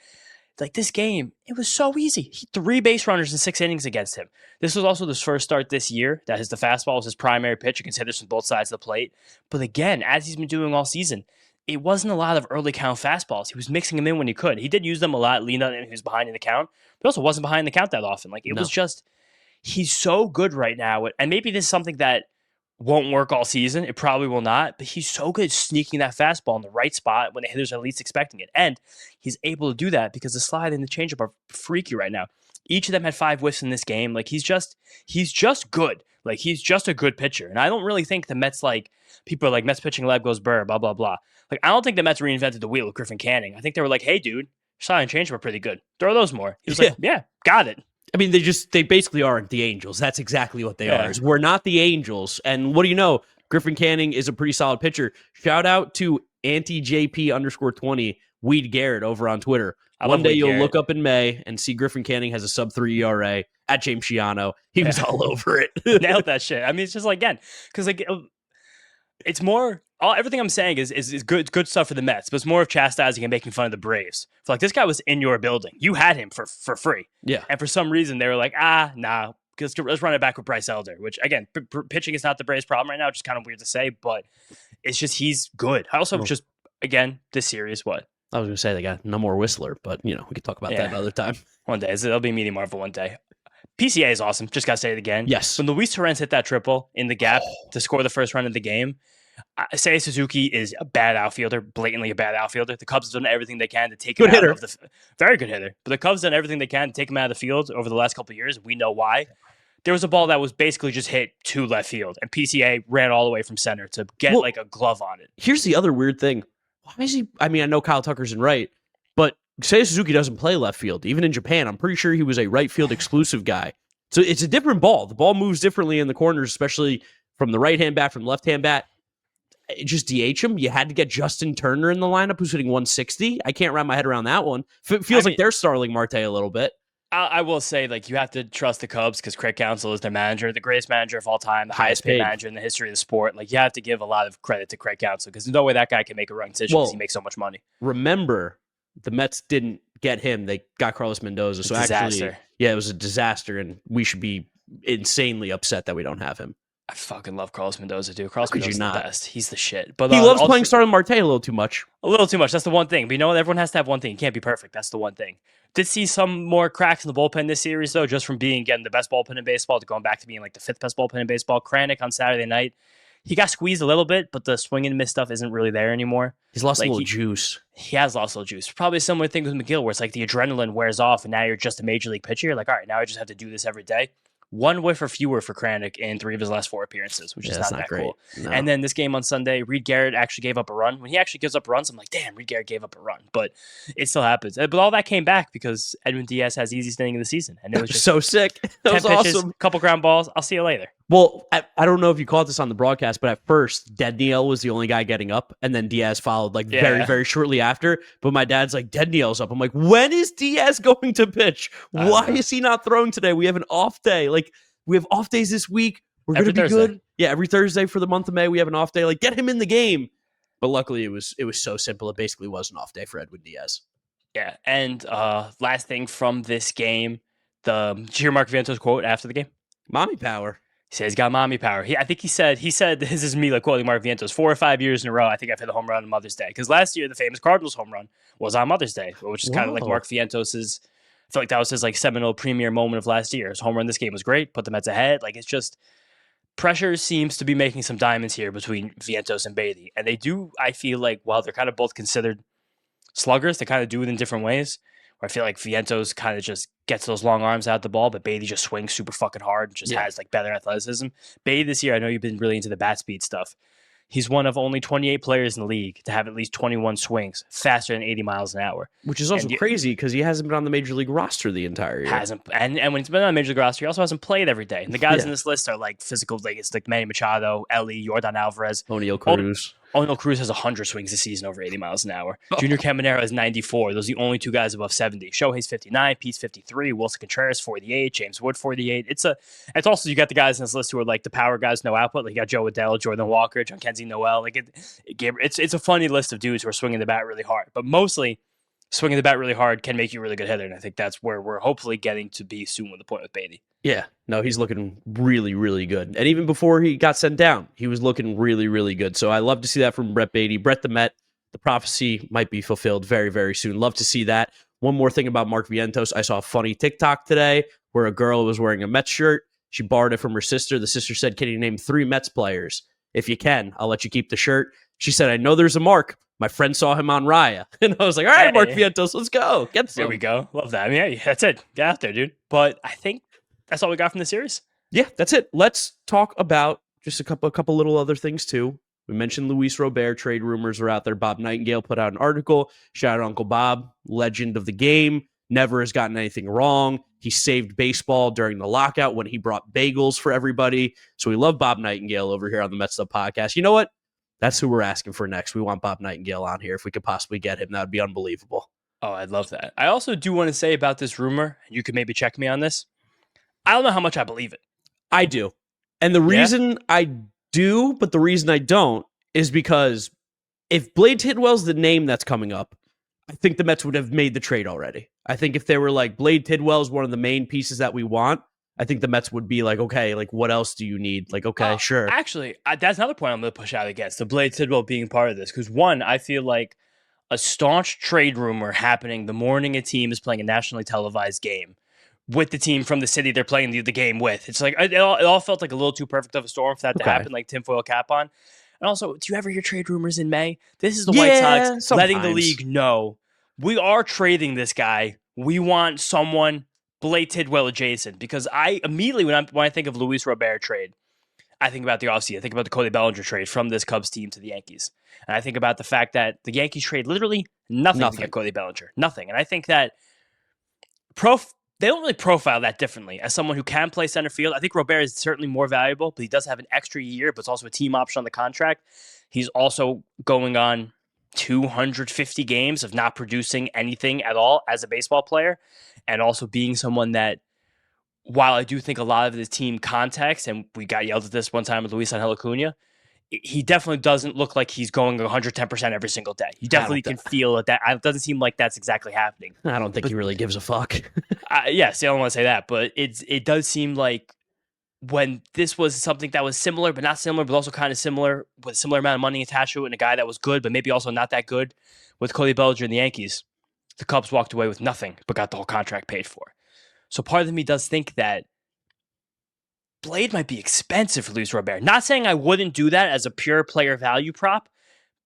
like this game, it was so easy. 3 base runners in 6 innings against him. This was also his first start this year. The fastball was his primary pitch against hitters from both sides of the plate. But again, as he's been doing all season, it wasn't a lot of early count fastballs. He was mixing them in when he could. He did use them a lot, leaned on it, he was behind in the count, but also wasn't behind the count that often. Like it was just, he's so good right now. And maybe this is something that won't work all season. It probably will not, but he's so good sneaking that fastball in the right spot when the hitters are least expecting it. And he's able to do that because the slide and the changeup are freaky right now. Each of them had 5 whiffs in this game. Like he's just good. Like he's just a good pitcher. And I don't really think the Mets, like people are like Mets pitching lab goes burr, blah, blah, blah. Like I don't think the Mets reinvented the wheel with Griffin Canning. I think they were like, hey dude, slide and changeup are pretty good. Throw those more. He was like, yeah, got it. I mean, they basically aren't the Angels. That's exactly what they are. We're not the Angels. And what do you know? Griffin Canning is a pretty solid pitcher. Shout out to anti-JP_20 Weed Garrett over on Twitter. One day you'll look up in May and see Griffin Canning has a sub-3 ERA at James Shiano. He was all over it. Nailed that shit. I mean, it's just like, again, because like it's more everything I'm saying is good stuff for the Mets, but it's more of chastising and making fun of the Braves. So like, this guy was in your building. You had him for free. Yeah. And for some reason they were like, nah, because let's run it back with Bryce Elder, which again, pitching is not the Braves' problem right now, which is kind of weird to say, but it's just he's good. I also just, again, this series, what? I was going to say they got no more Whistler, but we could talk about that another time. One day. It'll be Media Marvel one day. PCA is awesome. Just got to say it again. Yes. When Luis Torrens hit that triple in the gap to score the first run of the game, Seiya Suzuki is a bad outfielder, blatantly a bad outfielder. The Cubs have done everything they can to take him out of the very good hitter. But the Cubs have done everything they can to take him out of the field over the last couple of years. We know why. There was a ball that was basically just hit to left field, and PCA ran all the way from center to get like a glove on it. Here's the other weird thing. Why is he? I mean, I know Kyle Tucker's in right, but Seiya Suzuki doesn't play left field. Even in Japan, I'm pretty sure he was a right field exclusive guy. So it's a different ball. The ball moves differently in the corners, especially from the right-hand bat, from the left-hand bat. Just DH him. You had to get Justin Turner in the lineup, who's hitting 160. I can't wrap my head around that one. Feels like they're Starling Marte a little bit. I will say, like, you have to trust the Cubs because Craig Counsell is their manager, the greatest manager of all time, the highest paid manager in the history of the sport. Like, you have to give a lot of credit to Craig Counsell because there's no way that guy can make a wrong decision because he makes so much money. Remember, the Mets didn't get him. They got Carlos Mendoza. So actually, it was a disaster, and we should be insanely upset that we don't have him. I fucking love Carlos Mendoza, dude. Carlos Mendoza's the best. He's the shit. But he loves playing Starling Marte a little too much. A little too much. That's the one thing. But you know what? Everyone has to have one thing. You can't be perfect. That's the one thing. Did see some more cracks in the bullpen this series, though, just from getting the best bullpen in baseball to going back to being like the 5th best bullpen in baseball. Kranick on Saturday night, he got squeezed a little bit, but the swing and miss stuff isn't really there anymore. He's lost a little juice. He has lost a little juice. Probably a similar thing with Megill, where it's like the adrenaline wears off, and now you're just a major league pitcher. You're like, all right, now I just have to do this every day. 1 whiff or fewer for Kranick in 3 of his last 4 appearances, which is not that great. Cool. No. And then this game on Sunday, Reed Garrett actually gave up a run. When he actually gives up runs, I'm like, damn, Reed Garrett gave up a run. But it still happens. But all that came back because Edwin Diaz has the easiest inning of the season. And it was just so sick. That was pitches, awesome. Couple ground balls. I'll see you later. Well, I don't know if you caught this on the broadcast, but at first, Dedniel was the only guy getting up, and then Diaz followed very, very shortly after. But my dad's like, Dedniel's up. I'm like, when is Diaz going to pitch? Why is he not throwing today? We have an off day. Like, we have off days this week. We're going to be good. Yeah, every Thursday for the month of May, we have an off day. Like, get him in the game. But luckily, it was so simple. It basically was an off day for Edwin Diaz. Yeah, and last thing from this game, did you hear Mark Vientos quote after the game? Mommy power. He said he's got mommy power. I think he said, this is me like quoting Mark Vientos, 4 or 5 years in a row, I think I've hit a home run on Mother's Day. Because last year, the famous Cardinals home run was on Mother's Day, which is kind of like Mark Vientos's, I feel like that was his like seminal premier moment of last year. His home run this game was great, put the Mets ahead. Like, it's just, pressure seems to be making some diamonds here between Vientos and Baty. And they do, I feel like, while they're kind of both considered sluggers, they kind of do it in different ways. Where I feel like Vientos kind of just gets those long arms out the ball, but Baty just swings super fucking hard and just has like better athleticism. Baty this year, I know you've been really into the bat speed stuff. He's one of only 28 players in the league to have at least 21 swings faster than 80 miles an hour. Which is also crazy because he hasn't been on the major league roster the entire year. And when he's been on the major league roster, he also hasn't played every day. And the guys in this list are like physical, like it's like Manny Machado, Ellie, Yordan Alvarez. O'Neal Cruz. O'Neal Cruz has 100 swings this season over 80 miles an hour. Junior Caminero has 94. Those are the only 2 guys above 70. Shohei's 59, Pete's 53, Wilson Contreras 48, James Wood 48. It's also, you got the guys in this list who are like the power guys, no output. Like you got Joe Adele, Jordan Walker, John Kenzie Noel. Like it's a funny list of dudes who are swinging the bat really hard. But mostly, swinging the bat really hard can make you a really good hitter. And I think that's where we're hopefully getting to be soon with the point with Baty. Yeah, no, he's looking really, really good. And even before he got sent down, he was looking really, really good. So I love to see that from Brett Baty. Brett the Met, the prophecy might be fulfilled very, very soon. Love to see that. One more thing about Mark Vientos. I saw a funny TikTok today where a girl was wearing a Mets shirt. She borrowed it from her sister. The sister said, can you name 3 Mets players? If you can, I'll let you keep the shirt. She said, I know there's a Mark. My friend saw him on Raya. And I was like, all right, Mark Vientos, let's go. Get some. There we go. Love that. I mean, yeah, that's it. Get out there, dude. But I think that's all we got from the series. Yeah, that's it. Let's talk about just a couple little other things too. We mentioned Luis Robert trade rumors are out there. Bob Nightingale put out an article. Shout out Uncle Bob, legend of the game. Never has gotten anything wrong. He saved baseball during the lockout when he brought bagels for everybody. So we love Bob Nightingale over here on the Mets'd podcast. You know what? That's who we're asking for next. We want Bob Nightingale on here. If we could possibly get him, that would be unbelievable. Oh, I'd love that. I also do want to say about this rumor, you could maybe check me on this. I don't know how much I believe it. I do. And the reason I do, but the reason I don't, is because if Blade Tidwell's the name that's coming up, I think the Mets would have made the trade already. I think if they were like, Blade Tidwell is one of the main pieces that we want, I think the Mets would be like, okay, like what else do you need? Like, okay, sure. Actually, that's another point I'm going to push out against, the Blade Tidwell being part of this. Because one, I feel like a staunch trade rumor happening the morning a team is playing a nationally televised game with the team from the city they're playing the game with. It's like, it all felt like a little too perfect of a storm for that to happen, like tinfoil cap on. And also, do you ever hear trade rumors in May? This is the White Sox letting the league know, we are trading this guy. We want someone Blade Tidwell adjacent. Because I immediately, when I think of Luis Robert trade, I think about the offseason. I think about the Cody Bellinger trade from this Cubs team to the Yankees. And I think about the fact that the Yankees trade literally nothing to get Cody Bellinger. Nothing. And I think that they don't really profile that differently as someone who can play center field. I think Robert is certainly more valuable, but he does have an extra year, but it's also a team option on the contract. He's also going on 250 games of not producing anything at all as a baseball player, and also being someone that, while I do think a lot of the team context, and we got yelled at this one time with Luis Angel Acuna, he definitely doesn't look like he's going 110% every single day. You definitely can feel that. It doesn't seem like that's exactly happening. I don't think he really gives a fuck. Yes, I don't want to say that, but it does seem like when this was something that was similar, but not similar, but also kind of similar, with a similar amount of money attached to it, and a guy that was good, but maybe also not that good, with Cody Bellinger and the Yankees, the Cubs walked away with nothing, but got the whole contract paid for. So part of me does think that Blade might be expensive for Luis Robert. Not saying I wouldn't do that as a pure player value prop,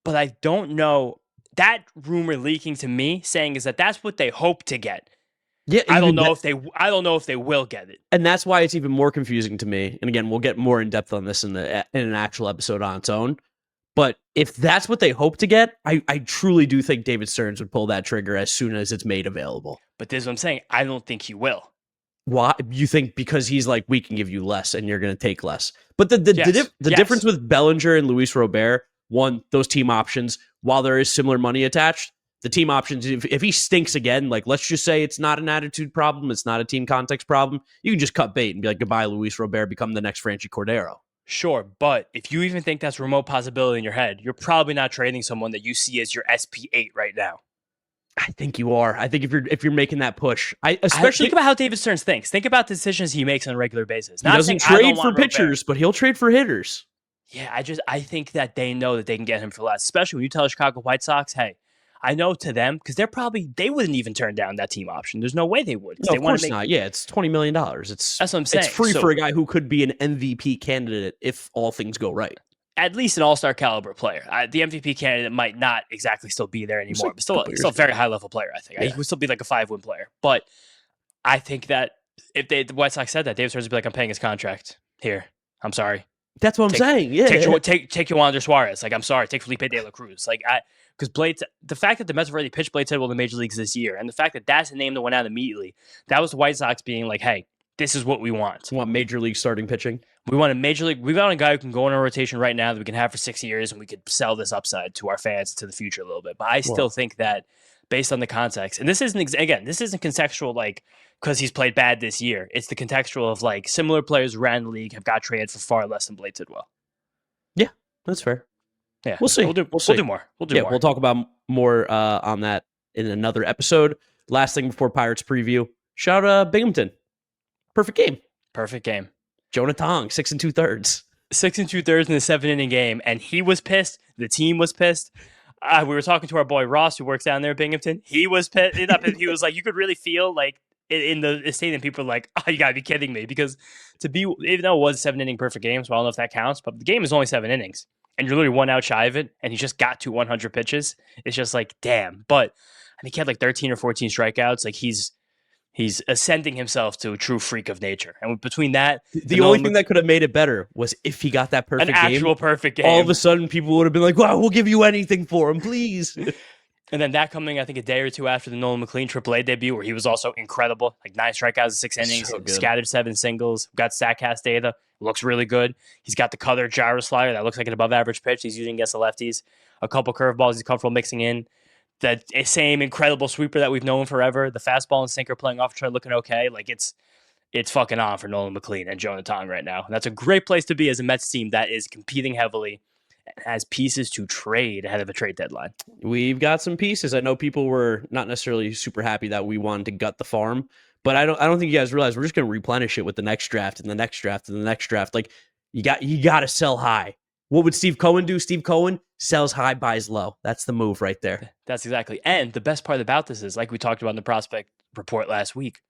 but I don't know. That rumor leaking to me saying is that that's what they hope to get. Yeah, I don't know if they will get it. And that's why it's even more confusing to me. And again, we'll get more in depth on this in an actual episode on its own. But if that's what they hope to get, I truly do think David Stearns would pull that trigger as soon as it's made available. But this is what I'm saying. I don't think he will. Why? You think because he's like, we can give you less and you're going to take less. But the difference with Bellinger and Luis Robert, one, those team options, while there is similar money attached, the team options, if he stinks again, like let's just say it's not an attitude problem, it's not a team context problem, you can just cut bait and be like, goodbye, Luis Robert, become the next Franchi Cordero. Sure, but if you even think that's a remote possibility in your head, you're probably not trading someone that you see as your SP8 right now. I think you are. I think if you're making that push, especially think about how David Stearns thinks. Think about the decisions he makes on a regular basis. He doesn't trade for pitchers, but he'll trade for hitters. Yeah, I think that they know that they can get him for less, especially when you tell the Chicago White Sox, hey, I know to them, because they wouldn't even turn down that team option. There's no way they would. No, of course not. Yeah, it's $20 million. That's what I'm saying. It's free for a guy who could be an MVP candidate if all things go right. At least an all-star caliber player. The MVP candidate might not exactly still be there anymore, but still a very high-level player, I think. Yeah. He would still be like a 5-win player. But I think that if the White Sox said that, David Stearns would be like, I'm paying his contract. Here. I'm sorry. That's what I'm saying. Yeah. Take Yoander Suarez. Like, I'm sorry. Take Felipe De La Cruz. Like, because the fact that the Mets have already pitched Blade Tidwell in the major leagues this year, and the fact that that's the name that went out immediately, that was the White Sox being like, hey, this is what we want. We want major league starting pitching. We want a guy who can go in our rotation right now that we can have for 6 years, and we could sell this upside to our fans to the future a little bit. But I still think that based on the context, and this isn't contextual, like, because he's played bad this year. It's the contextual of, like, similar players around the league have got traded for far less than Blade Tidwell. Yeah, that's fair. Yeah, we'll see. We'll do more. We'll talk about more on that in another episode. Last thing before Pirates preview, shout out Binghamton. Perfect game. Jonah Tong, 6 2/3. 6 2/3 in the 7-inning game, and he was pissed. The team was pissed. We were talking to our boy Ross, who works down there in Binghamton. He was pissed. He was like, you could really feel like in the stadium, people were like, "Oh, you gotta be kidding me!" Because even though it was a 7-inning perfect game, so I don't know if that counts, but the game is only 7 innings, and you're literally 1 out shy of it, and he just got to 100 pitches. It's just like, damn. But I think he had like 13 or 14 strikeouts. Like he's ascending himself to a true freak of nature. And between that, the only thing that could have made it better was if he got that perfect game. An actual perfect game. All of a sudden, people would have been like, wow, we'll give you anything for him, please. And then that coming, I think, a day or two after the Nolan McLean AAA debut, where he was also incredible. Like 9 strikeouts in 6 innings, So good. scattered 7 singles, got StatCast data, looks really good. He's got the cutter gyro slider that looks like an above average pitch he's using against the lefties. A couple curveballs he's comfortable mixing in. The same incredible sweeper that we've known forever. The fastball and sinker playing off try looking okay. Like it's fucking on for Nolan McLean and Jonah Tong right now. And that's a great place to be as a Mets team that is competing heavily and has pieces to trade ahead of a trade deadline. We've got some pieces. I know people were not necessarily super happy that we wanted to gut the farm, but I don't think you guys realize we're just going to replenish it with the next draft and the next draft and the next draft. Like you got to sell high. What would Steve Cohen do? Steve Cohen sells high, buys low. That's the move right there. That's exactly. And the best part about this is, like we talked about in the prospect report last week,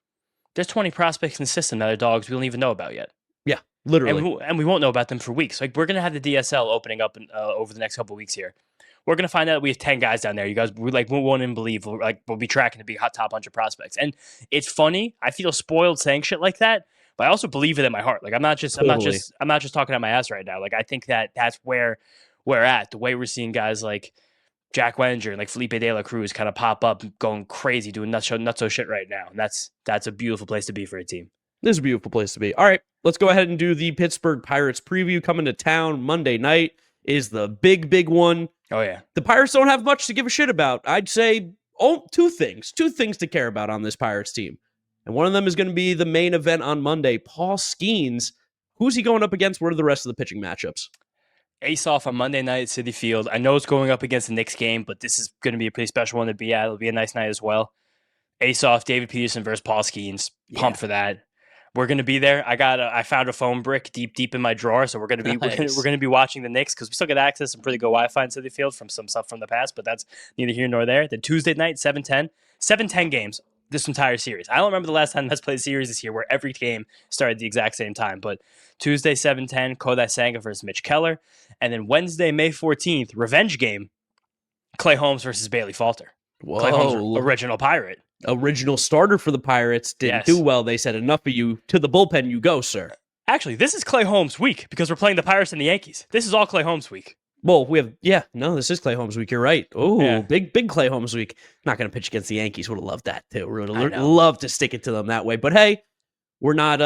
there's 20 prospects in the system that are dogs we don't even know about yet. Yeah, literally. And we won't know about them for weeks. Like we're going to have the DSL opening up over the next couple of weeks here. We're going to find out that we have 10 guys down there. You guys, we won't even believe. We'll be tracking to be hot top 100 prospects. And it's funny. I feel spoiled saying shit like that, but I also believe it in my heart. Like I'm not just talking out my ass right now. Like I think that's where we're at. The way we're seeing guys like Jack Wenger and like Felipe De La Cruz kind of pop up, going crazy, doing nutso shit right now. And that's a beautiful place to be for a team. This is a beautiful place to be. All right, let's go ahead and do the Pittsburgh Pirates preview. Coming to town Monday night is the big one. Oh, yeah. The Pirates don't have much to give a shit about. I'd say two things to care about on this Pirates team. And one of them is going to be the main event on Monday. Paul Skeens. Who's he going up against? What are the rest of the pitching matchups? Ace off on Monday night at Citi Field. I know it's going up against the Knicks game, but this is going to be a pretty special one to be at. It'll be a nice night as well. Ace off, David Peterson versus Paul Skeens. Pumped for that. We're going to be there. I found a phone brick deep in my drawer, so we're going to be we're going to be watching the Knicks because we still get access to some pretty good Wi-Fi in Citi Field from some stuff from the past, but that's neither here nor there. Then Tuesday night, 7:10 games this entire series. I don't remember the last time Mets played a series this year where every game started the exact same time, but Tuesday 7:10, Kodai Senga versus Mitch Keller, and then Wednesday, May 14th, revenge game, Clay Holmes versus Bailey Falter. Whoa. Clay Holmes, original Pirate. Original starter for the Pirates. Didn't do well. They said, enough of you. To the bullpen you go, sir. Actually, this is Clay Holmes week because we're playing the Pirates and the Yankees. This is all Clay Holmes week. Well, this is Clay Holmes week. You're right. Oh, big Clay Holmes week. Not going to pitch against the Yankees. Would have loved that too. Would have loved to stick it to them that way. But hey, we're not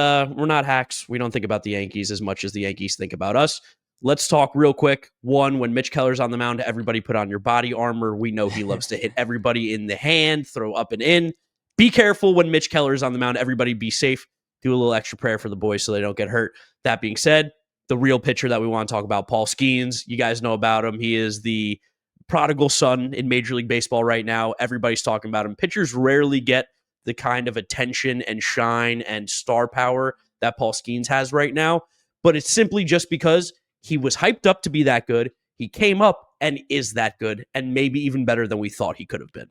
hacks. We don't think about the Yankees as much as the Yankees think about us. Let's talk real quick. One, when Mitch Keller's on the mound, everybody put on your body armor. We know he loves to hit everybody in the hand, throw up and in. Be careful when Mitch Keller's on the mound. Everybody be safe. Do a little extra prayer for the boys so they don't get hurt. That being said, the real pitcher that we want to talk about, Paul Skeens. You guys know about him. He is the prodigal son in Major League Baseball right now. Everybody's talking about him. Pitchers rarely get the kind of attention and shine and star power that Paul Skeens has right now. But it's simply just because he was hyped up to be that good. He came up and is that good, and maybe even better than we thought he could have been.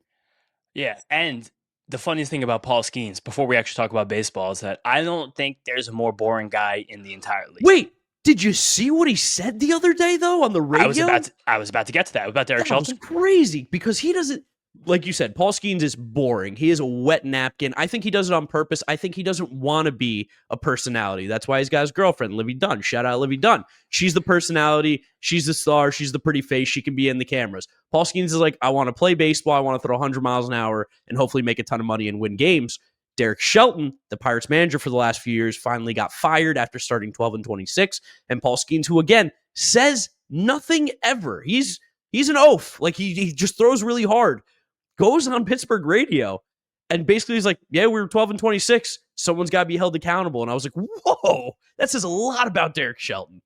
Yeah, and the funniest thing about Paul Skeens, before we actually talk about baseball, is that I don't think there's a more boring guy in the entire league. Wait, did you see what he said the other day, though, on the radio? I was about to get to that. About Derek Shelton. That was crazy, because he doesn't... Like you said, Paul Skeens is boring. He is a wet napkin. I think he does it on purpose. I think he doesn't want to be a personality. That's why he's got his girlfriend, Livy Dunn. Shout out Livy Dunn. She's the personality. She's the star. She's the pretty face. She can be in the cameras. Paul Skeens is like, I want to play baseball. I want to throw 100 miles an hour and hopefully make a ton of money and win games. Derek Shelton, the Pirates manager for the last few years, finally got fired after starting 12-26. And Paul Skeens, who again says nothing ever. He's an oaf. Like he just throws really hard. Goes on Pittsburgh radio and basically he's like, yeah, we were 12-26. Someone's got to be held accountable. And I was like, whoa, that says a lot about Derek Shelton.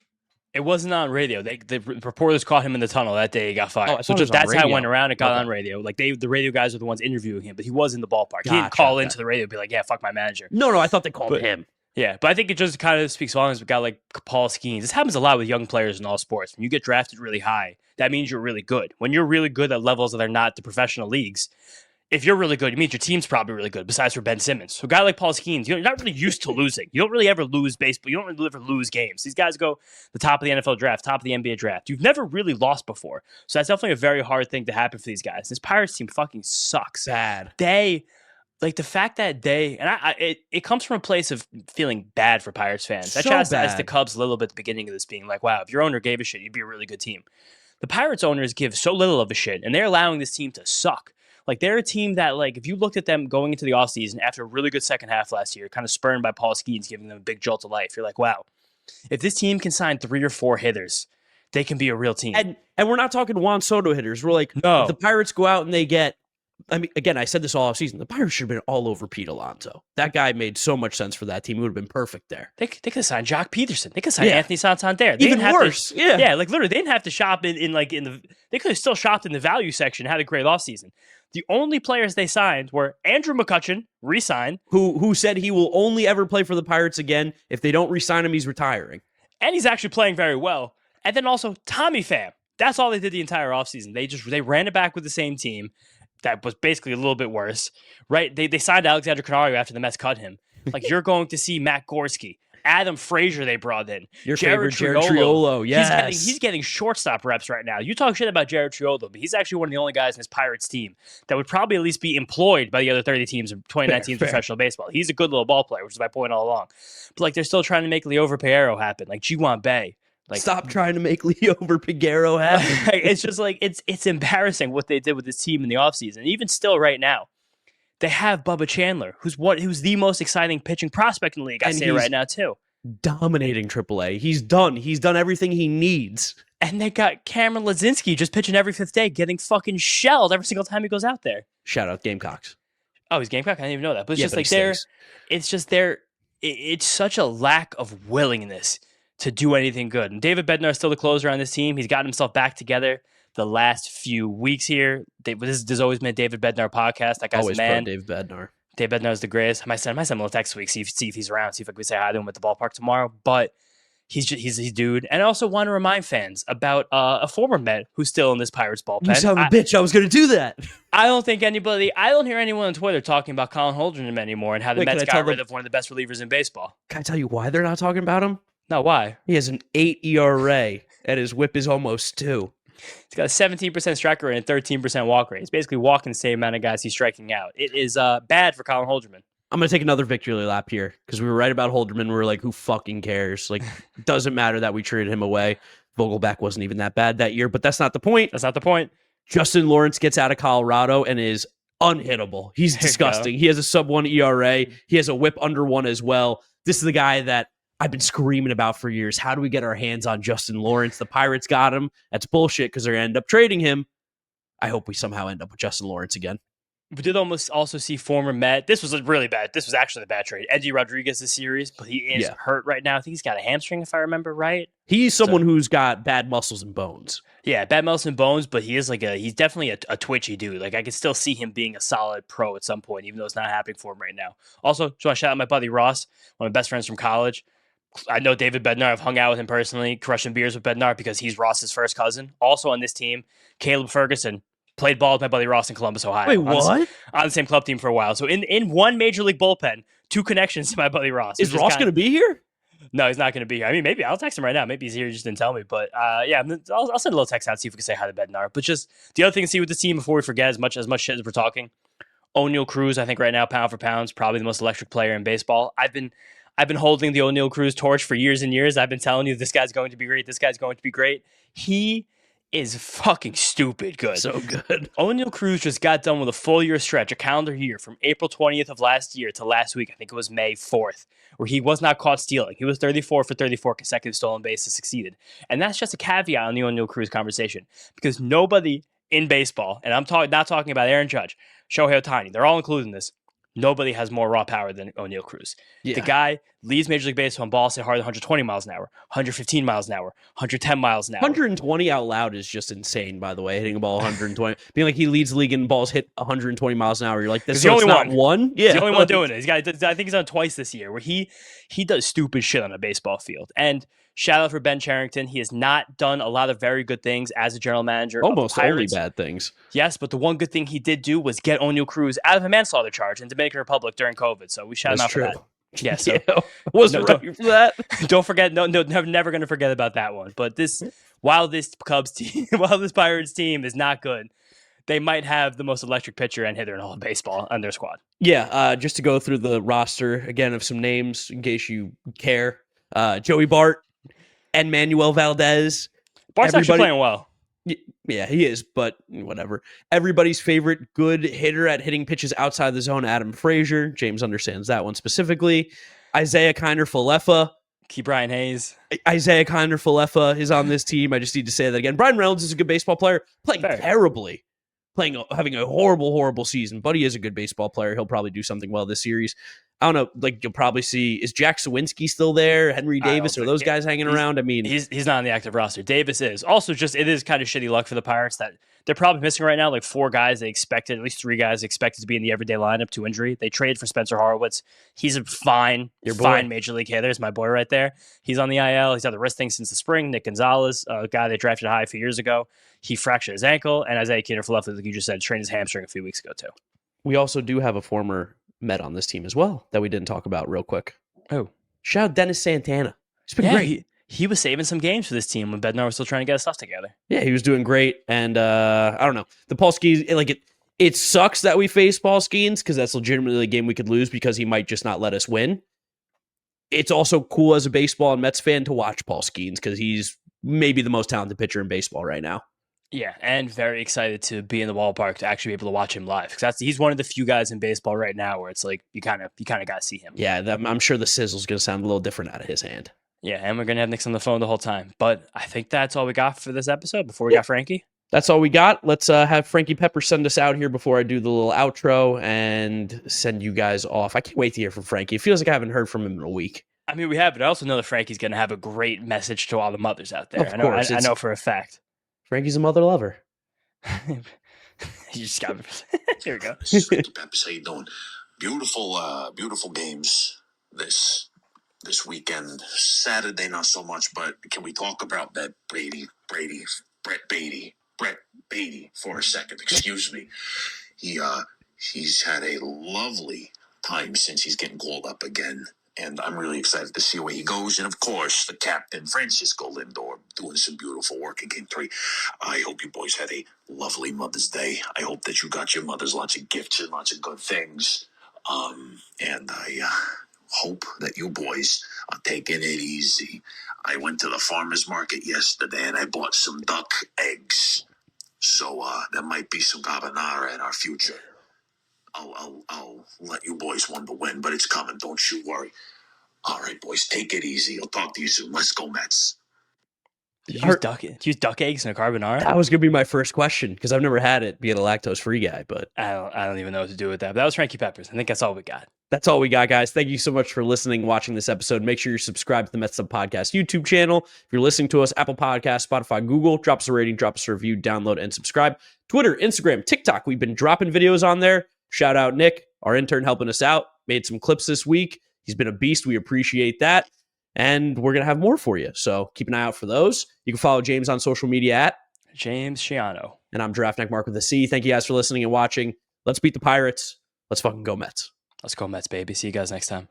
It wasn't on radio. The reporters caught him in the tunnel that day. He got fired. So that's how it went around. It got on radio. Like the radio guys were the ones interviewing him, but he was in the ballpark. He didn't call into the radio and be like, yeah, fuck my manager. No, I thought they called him. Yeah, but I think it just kind of speaks volumes. We've got like Paul Skeens. This happens a lot with young players in all sports. When you get drafted really high, that means you're really good. When you're really good at levels that are not the professional leagues, if you're really good, it means your team's probably really good, besides for Ben Simmons. So a guy like Paul Skeens, you're not really used to losing. You don't really ever lose baseball. You don't really ever lose games. These guys go the top of the NFL draft, top of the NBA draft. You've never really lost before. So that's definitely a very hard thing to happen for these guys. This Pirates team fucking sucks. Bad. Like the fact that it comes from a place of feeling bad for Pirates fans. I chastised the Cubs a little bit at the beginning of this, being like, wow, if your owner gave a shit, you'd be a really good team. the Pirates owners give so little of a shit, and they're allowing this team to suck. Like, they're a team that, like, if you looked at them going into the offseason after a really good second half last year, kind of spurned by Paul Skeens giving them a big jolt of life, you're like, wow, if this team can sign 3 or 4 hitters, they can be a real team. And we're not talking Juan Soto hitters. We're like, No. if the Pirates go out and they get, I mean, again, I said this all offseason, the Pirates should have been all over Pete Alonso. That guy made so much sense for that team. It would have been perfect there. They could have signed Jock Peterson. They could have signed Yeah. Anthony Santander. Even worse. Yeah, like literally, they didn't have to shop they could have still shopped in the value section and had a great offseason. The only players they signed were Andrew McCutchen, re-signed. Who said he will only ever play for the Pirates again. If they don't re-sign him, he's retiring. And he's actually playing very well. And then also Tommy Pham. That's all they did the entire offseason. They ran it back with the same team. That was basically a little bit worse, right? They signed Alexander Canario after the Mets cut him. Like, you're going to see Matt Gorski, Adam Frazier they brought in. Your favorite Jared Triolo, yes. He's getting shortstop reps right now. You talk shit about Jared Triolo, but he's actually one of the only guys in his Pirates team that would probably at least be employed by the other 30 teams of 2019 professional baseball. He's a good little ball player, which is my point all along. But, like, they're still trying to make Leover Pereiro happen, like G1 Bay. Like, stop trying to make Leover Pereiro happen. It's just like, it's embarrassing what they did with this team in the offseason. Even still right now, they have Bubba Chandler, who's the most exciting pitching prospect in the league. I say right now, too. Dominating AAA. He's done everything he needs. And they got Cameron Lazinski just pitching every 5th day, getting fucking shelled every single time he goes out there. Shout out Gamecocks. Oh, he's Gamecock? I didn't even know that. But it's just like it's such a lack of willingness to do anything good. And David Bednar is still the closer on this team. He's gotten himself back together the last few weeks here. There's always been a David Bednar podcast. That guy's always a man. David Bednar. David Bednar is the greatest. I might send him a little text week, see if he's around, see if I can say hi to him at the ballpark tomorrow. But he's a dude. And I also want to remind fans about a former Met who's still in this Pirates bullpen. You son of a bitch, I was going to do that. I don't hear anyone on Twitter talking about Colin Holdrenham anymore and how the Mets got rid of one of the best relievers in baseball. Can I tell you why they're not talking about him? No, why? He has an 8 ERA, and his whip is almost 2. He's got a 17% strike rate and 13% walk rate. He's basically walking the same amount of guys he's striking out. It is bad for Colin Holdrenam. I'm going to take another victory lap here because we were right about Holdrenam. We were like, who fucking cares? Like, it doesn't matter that we traded him away. Vogelback wasn't even that bad that year, but that's not the point. That's not the point. Justin Lawrence gets out of Colorado and is unhittable. He's disgusting. He has a sub-1 ERA. He has a whip under 1 as well. This is the guy that I've been screaming about for years. How do we get our hands on Justin Lawrence? The Pirates got him. That's bullshit because they're going to end up trading him. I hope we somehow end up with Justin Lawrence again. We did almost also see former Met. This was really bad. This was actually the bad trade. Eddie Rodriguez this series, but he is hurt right now. I think he's got a hamstring, if I remember right. He's someone who's got bad muscles and bones. Yeah, bad muscles and bones, but he's definitely a twitchy dude. Like, I could still see him being a solid pro at some point, even though it's not happening for him right now. Also, just want to shout out my buddy Ross, one of my best friends from college. I know David Bednar. I've hung out with him personally, crushing beers with Bednar because he's Ross's first cousin. Also on this team, Caleb Ferguson played ball with my buddy Ross in Columbus, Ohio. Wait, what? On the same club team for a while. So in one major league bullpen, 2 connections to my buddy Ross. Is Ross going to be here? No, he's not going to be here. I mean, maybe I'll text him right now. Maybe he's here. He just didn't tell me. But yeah, I'll send a little text out, see if we can say hi to Bednar. But just the other thing to see with this team before we forget as much shit as we're talking, O'Neal Cruz, I think right now, pound for pound, is probably the most electric player in baseball. I've been holding the O'Neal Cruz torch for years and years. I've been telling you this guy's going to be great. This guy's going to be great. He is fucking stupid good. So good. O'Neal Cruz just got done with a full year stretch, a calendar year from April 20th of last year to last week. I think it was May 4th, where he was not caught stealing. He was 34 for 34 consecutive stolen bases succeeded. And that's just a caveat on the O'Neal Cruz conversation because nobody in baseball, and I'm not talking about Aaron Judge, Shohei Ohtani, they're all included in this. Nobody has more raw power than O'Neal Cruz. Yeah. The guy leads Major League Baseball in balls hit hard 120 miles an hour, 115 miles an hour, 110 miles an hour. 120 out loud is just insane, by the way, hitting a ball 120. Being like he leads the league in balls hit 120 miles an hour. You're like, this is the only one? Yeah. He's the only one doing it. I think he's on twice this year where he does stupid shit on a baseball field. And shout out for Ben Cherington. He has not done a lot of very good things as a general manager. Almost only bad things. Yes, but the one good thing he did do was get O'Neal Cruz out of a manslaughter charge in Dominican Republic during COVID. So we shout him out for that. Yeah, so wasn't ready for that. Don't forget. No, never going to forget about that one. But while this Pirates team is not good, they might have the most electric pitcher and hitter in all of baseball on their squad. Yeah, just to go through the roster again of some names in case you care. Joey Bart and Manuel Valdez. Bart's actually playing well. Yeah, he is, but whatever. Everybody's favorite good hitter at hitting pitches outside the zone, Adam Frazier. James understands that one specifically. Isaiah Kiner-Falefa. Keep Brian Hayes. Isaiah Kiner-Falefa is on this team. I just need to say that again. Brian Reynolds is a good baseball player, playing terribly, having a horrible season, but he is a good baseball player. He'll probably do something well this series. I don't know. Like, you'll probably see, is Jack Sawinski still there? Henry Davis? Are those guys hanging around? I mean, he's not on the active roster. Davis is. Also, it is kind of shitty luck for the Pirates that they're probably missing right now like 4 guys they expected, at least 3 guys expected to be in the everyday lineup to injury. They traded for Spencer Horwitz. He's a fine major league hitter. There's my boy right there. He's on the IL. He's had the wrist thing since the spring. Nick Gonzalez, a guy they drafted high a few years ago, he fractured his ankle. And Isaiah Kiner-Falefa, like you just said, trained his hamstring a few weeks ago too. We also do have a former Met on this team as well that we didn't talk about real quick. Oh, shout out Dennis Santana. He's been great. He was saving some games for this team when Bednar was still trying to get his stuff together. Yeah, he was doing great. And I don't know. The Paul Skeens, it sucks that we face Paul Skeens because that's legitimately a game we could lose because he might just not let us win. It's also cool as a baseball and Mets fan to watch Paul Skeens because he's maybe the most talented pitcher in baseball right now. Yeah, and very excited to be in the ballpark to actually be able to watch him live because he's one of the few guys in baseball right now where it's like you kind of got to see him. Yeah, I'm sure the sizzle's going to sound a little different out of his hand. Yeah, and we're going to have Nick on the phone the whole time. But I think that's all we got for this episode before we got Frankie. That's all we got. Let's have Frankie Pepper send us out here before I do the little outro and send you guys off. I can't wait to hear from Frankie. It feels like I haven't heard from him in a week. I mean, we have, but I also know that Frankie's going to have a great message to all the mothers out there. Of course. I know for a fact. Frankie's a mother lover. You just got me. Here we go. This is Frankie Peppers. How you doing? Beautiful games this weekend. Saturday, not so much, but can we talk about that Brett Baty for a second? Excuse me. He's had a lovely time since he's getting called up again. And I'm really excited to see where he goes. And, of course, the captain, Francisco Lindor, doing some beautiful work in Game 3. I hope you boys had a lovely Mother's Day. I hope that you got your mothers lots of gifts and lots of good things. And I hope that you boys are taking it easy. I went to the farmer's market yesterday, and I bought some duck eggs. So there might be some carbonara in our future. I'll let you boys wonder when, but it's coming. Don't you worry. All right, boys, take it easy. I'll talk to you soon. Let's go, Mets. Did you use duck eggs in a carbonara? That was going to be my first question because I've never had it, being a lactose-free guy. But I don't even know what to do with that. But that was Frankie Peppers. I think that's all we got. That's all we got, guys. Thank you so much for listening, watching this episode. Make sure you're subscribed to the Mets'd Podcast YouTube channel. If you're listening to us, Apple Podcasts, Spotify, Google, drop us a rating, drop us a review, download, and subscribe. Twitter, Instagram, TikTok. We've been dropping videos on there. Shout out Nick, our intern, helping us out. Made some clips this week. He's been a beast. We appreciate that. And we're going to have more for you. So keep an eye out for those. You can follow James on social media at James Shiano. And I'm Draftneck Mark with a C. Thank you guys for listening and watching. Let's beat the Pirates. Let's fucking go Mets. Let's go Mets, baby. See you guys next time.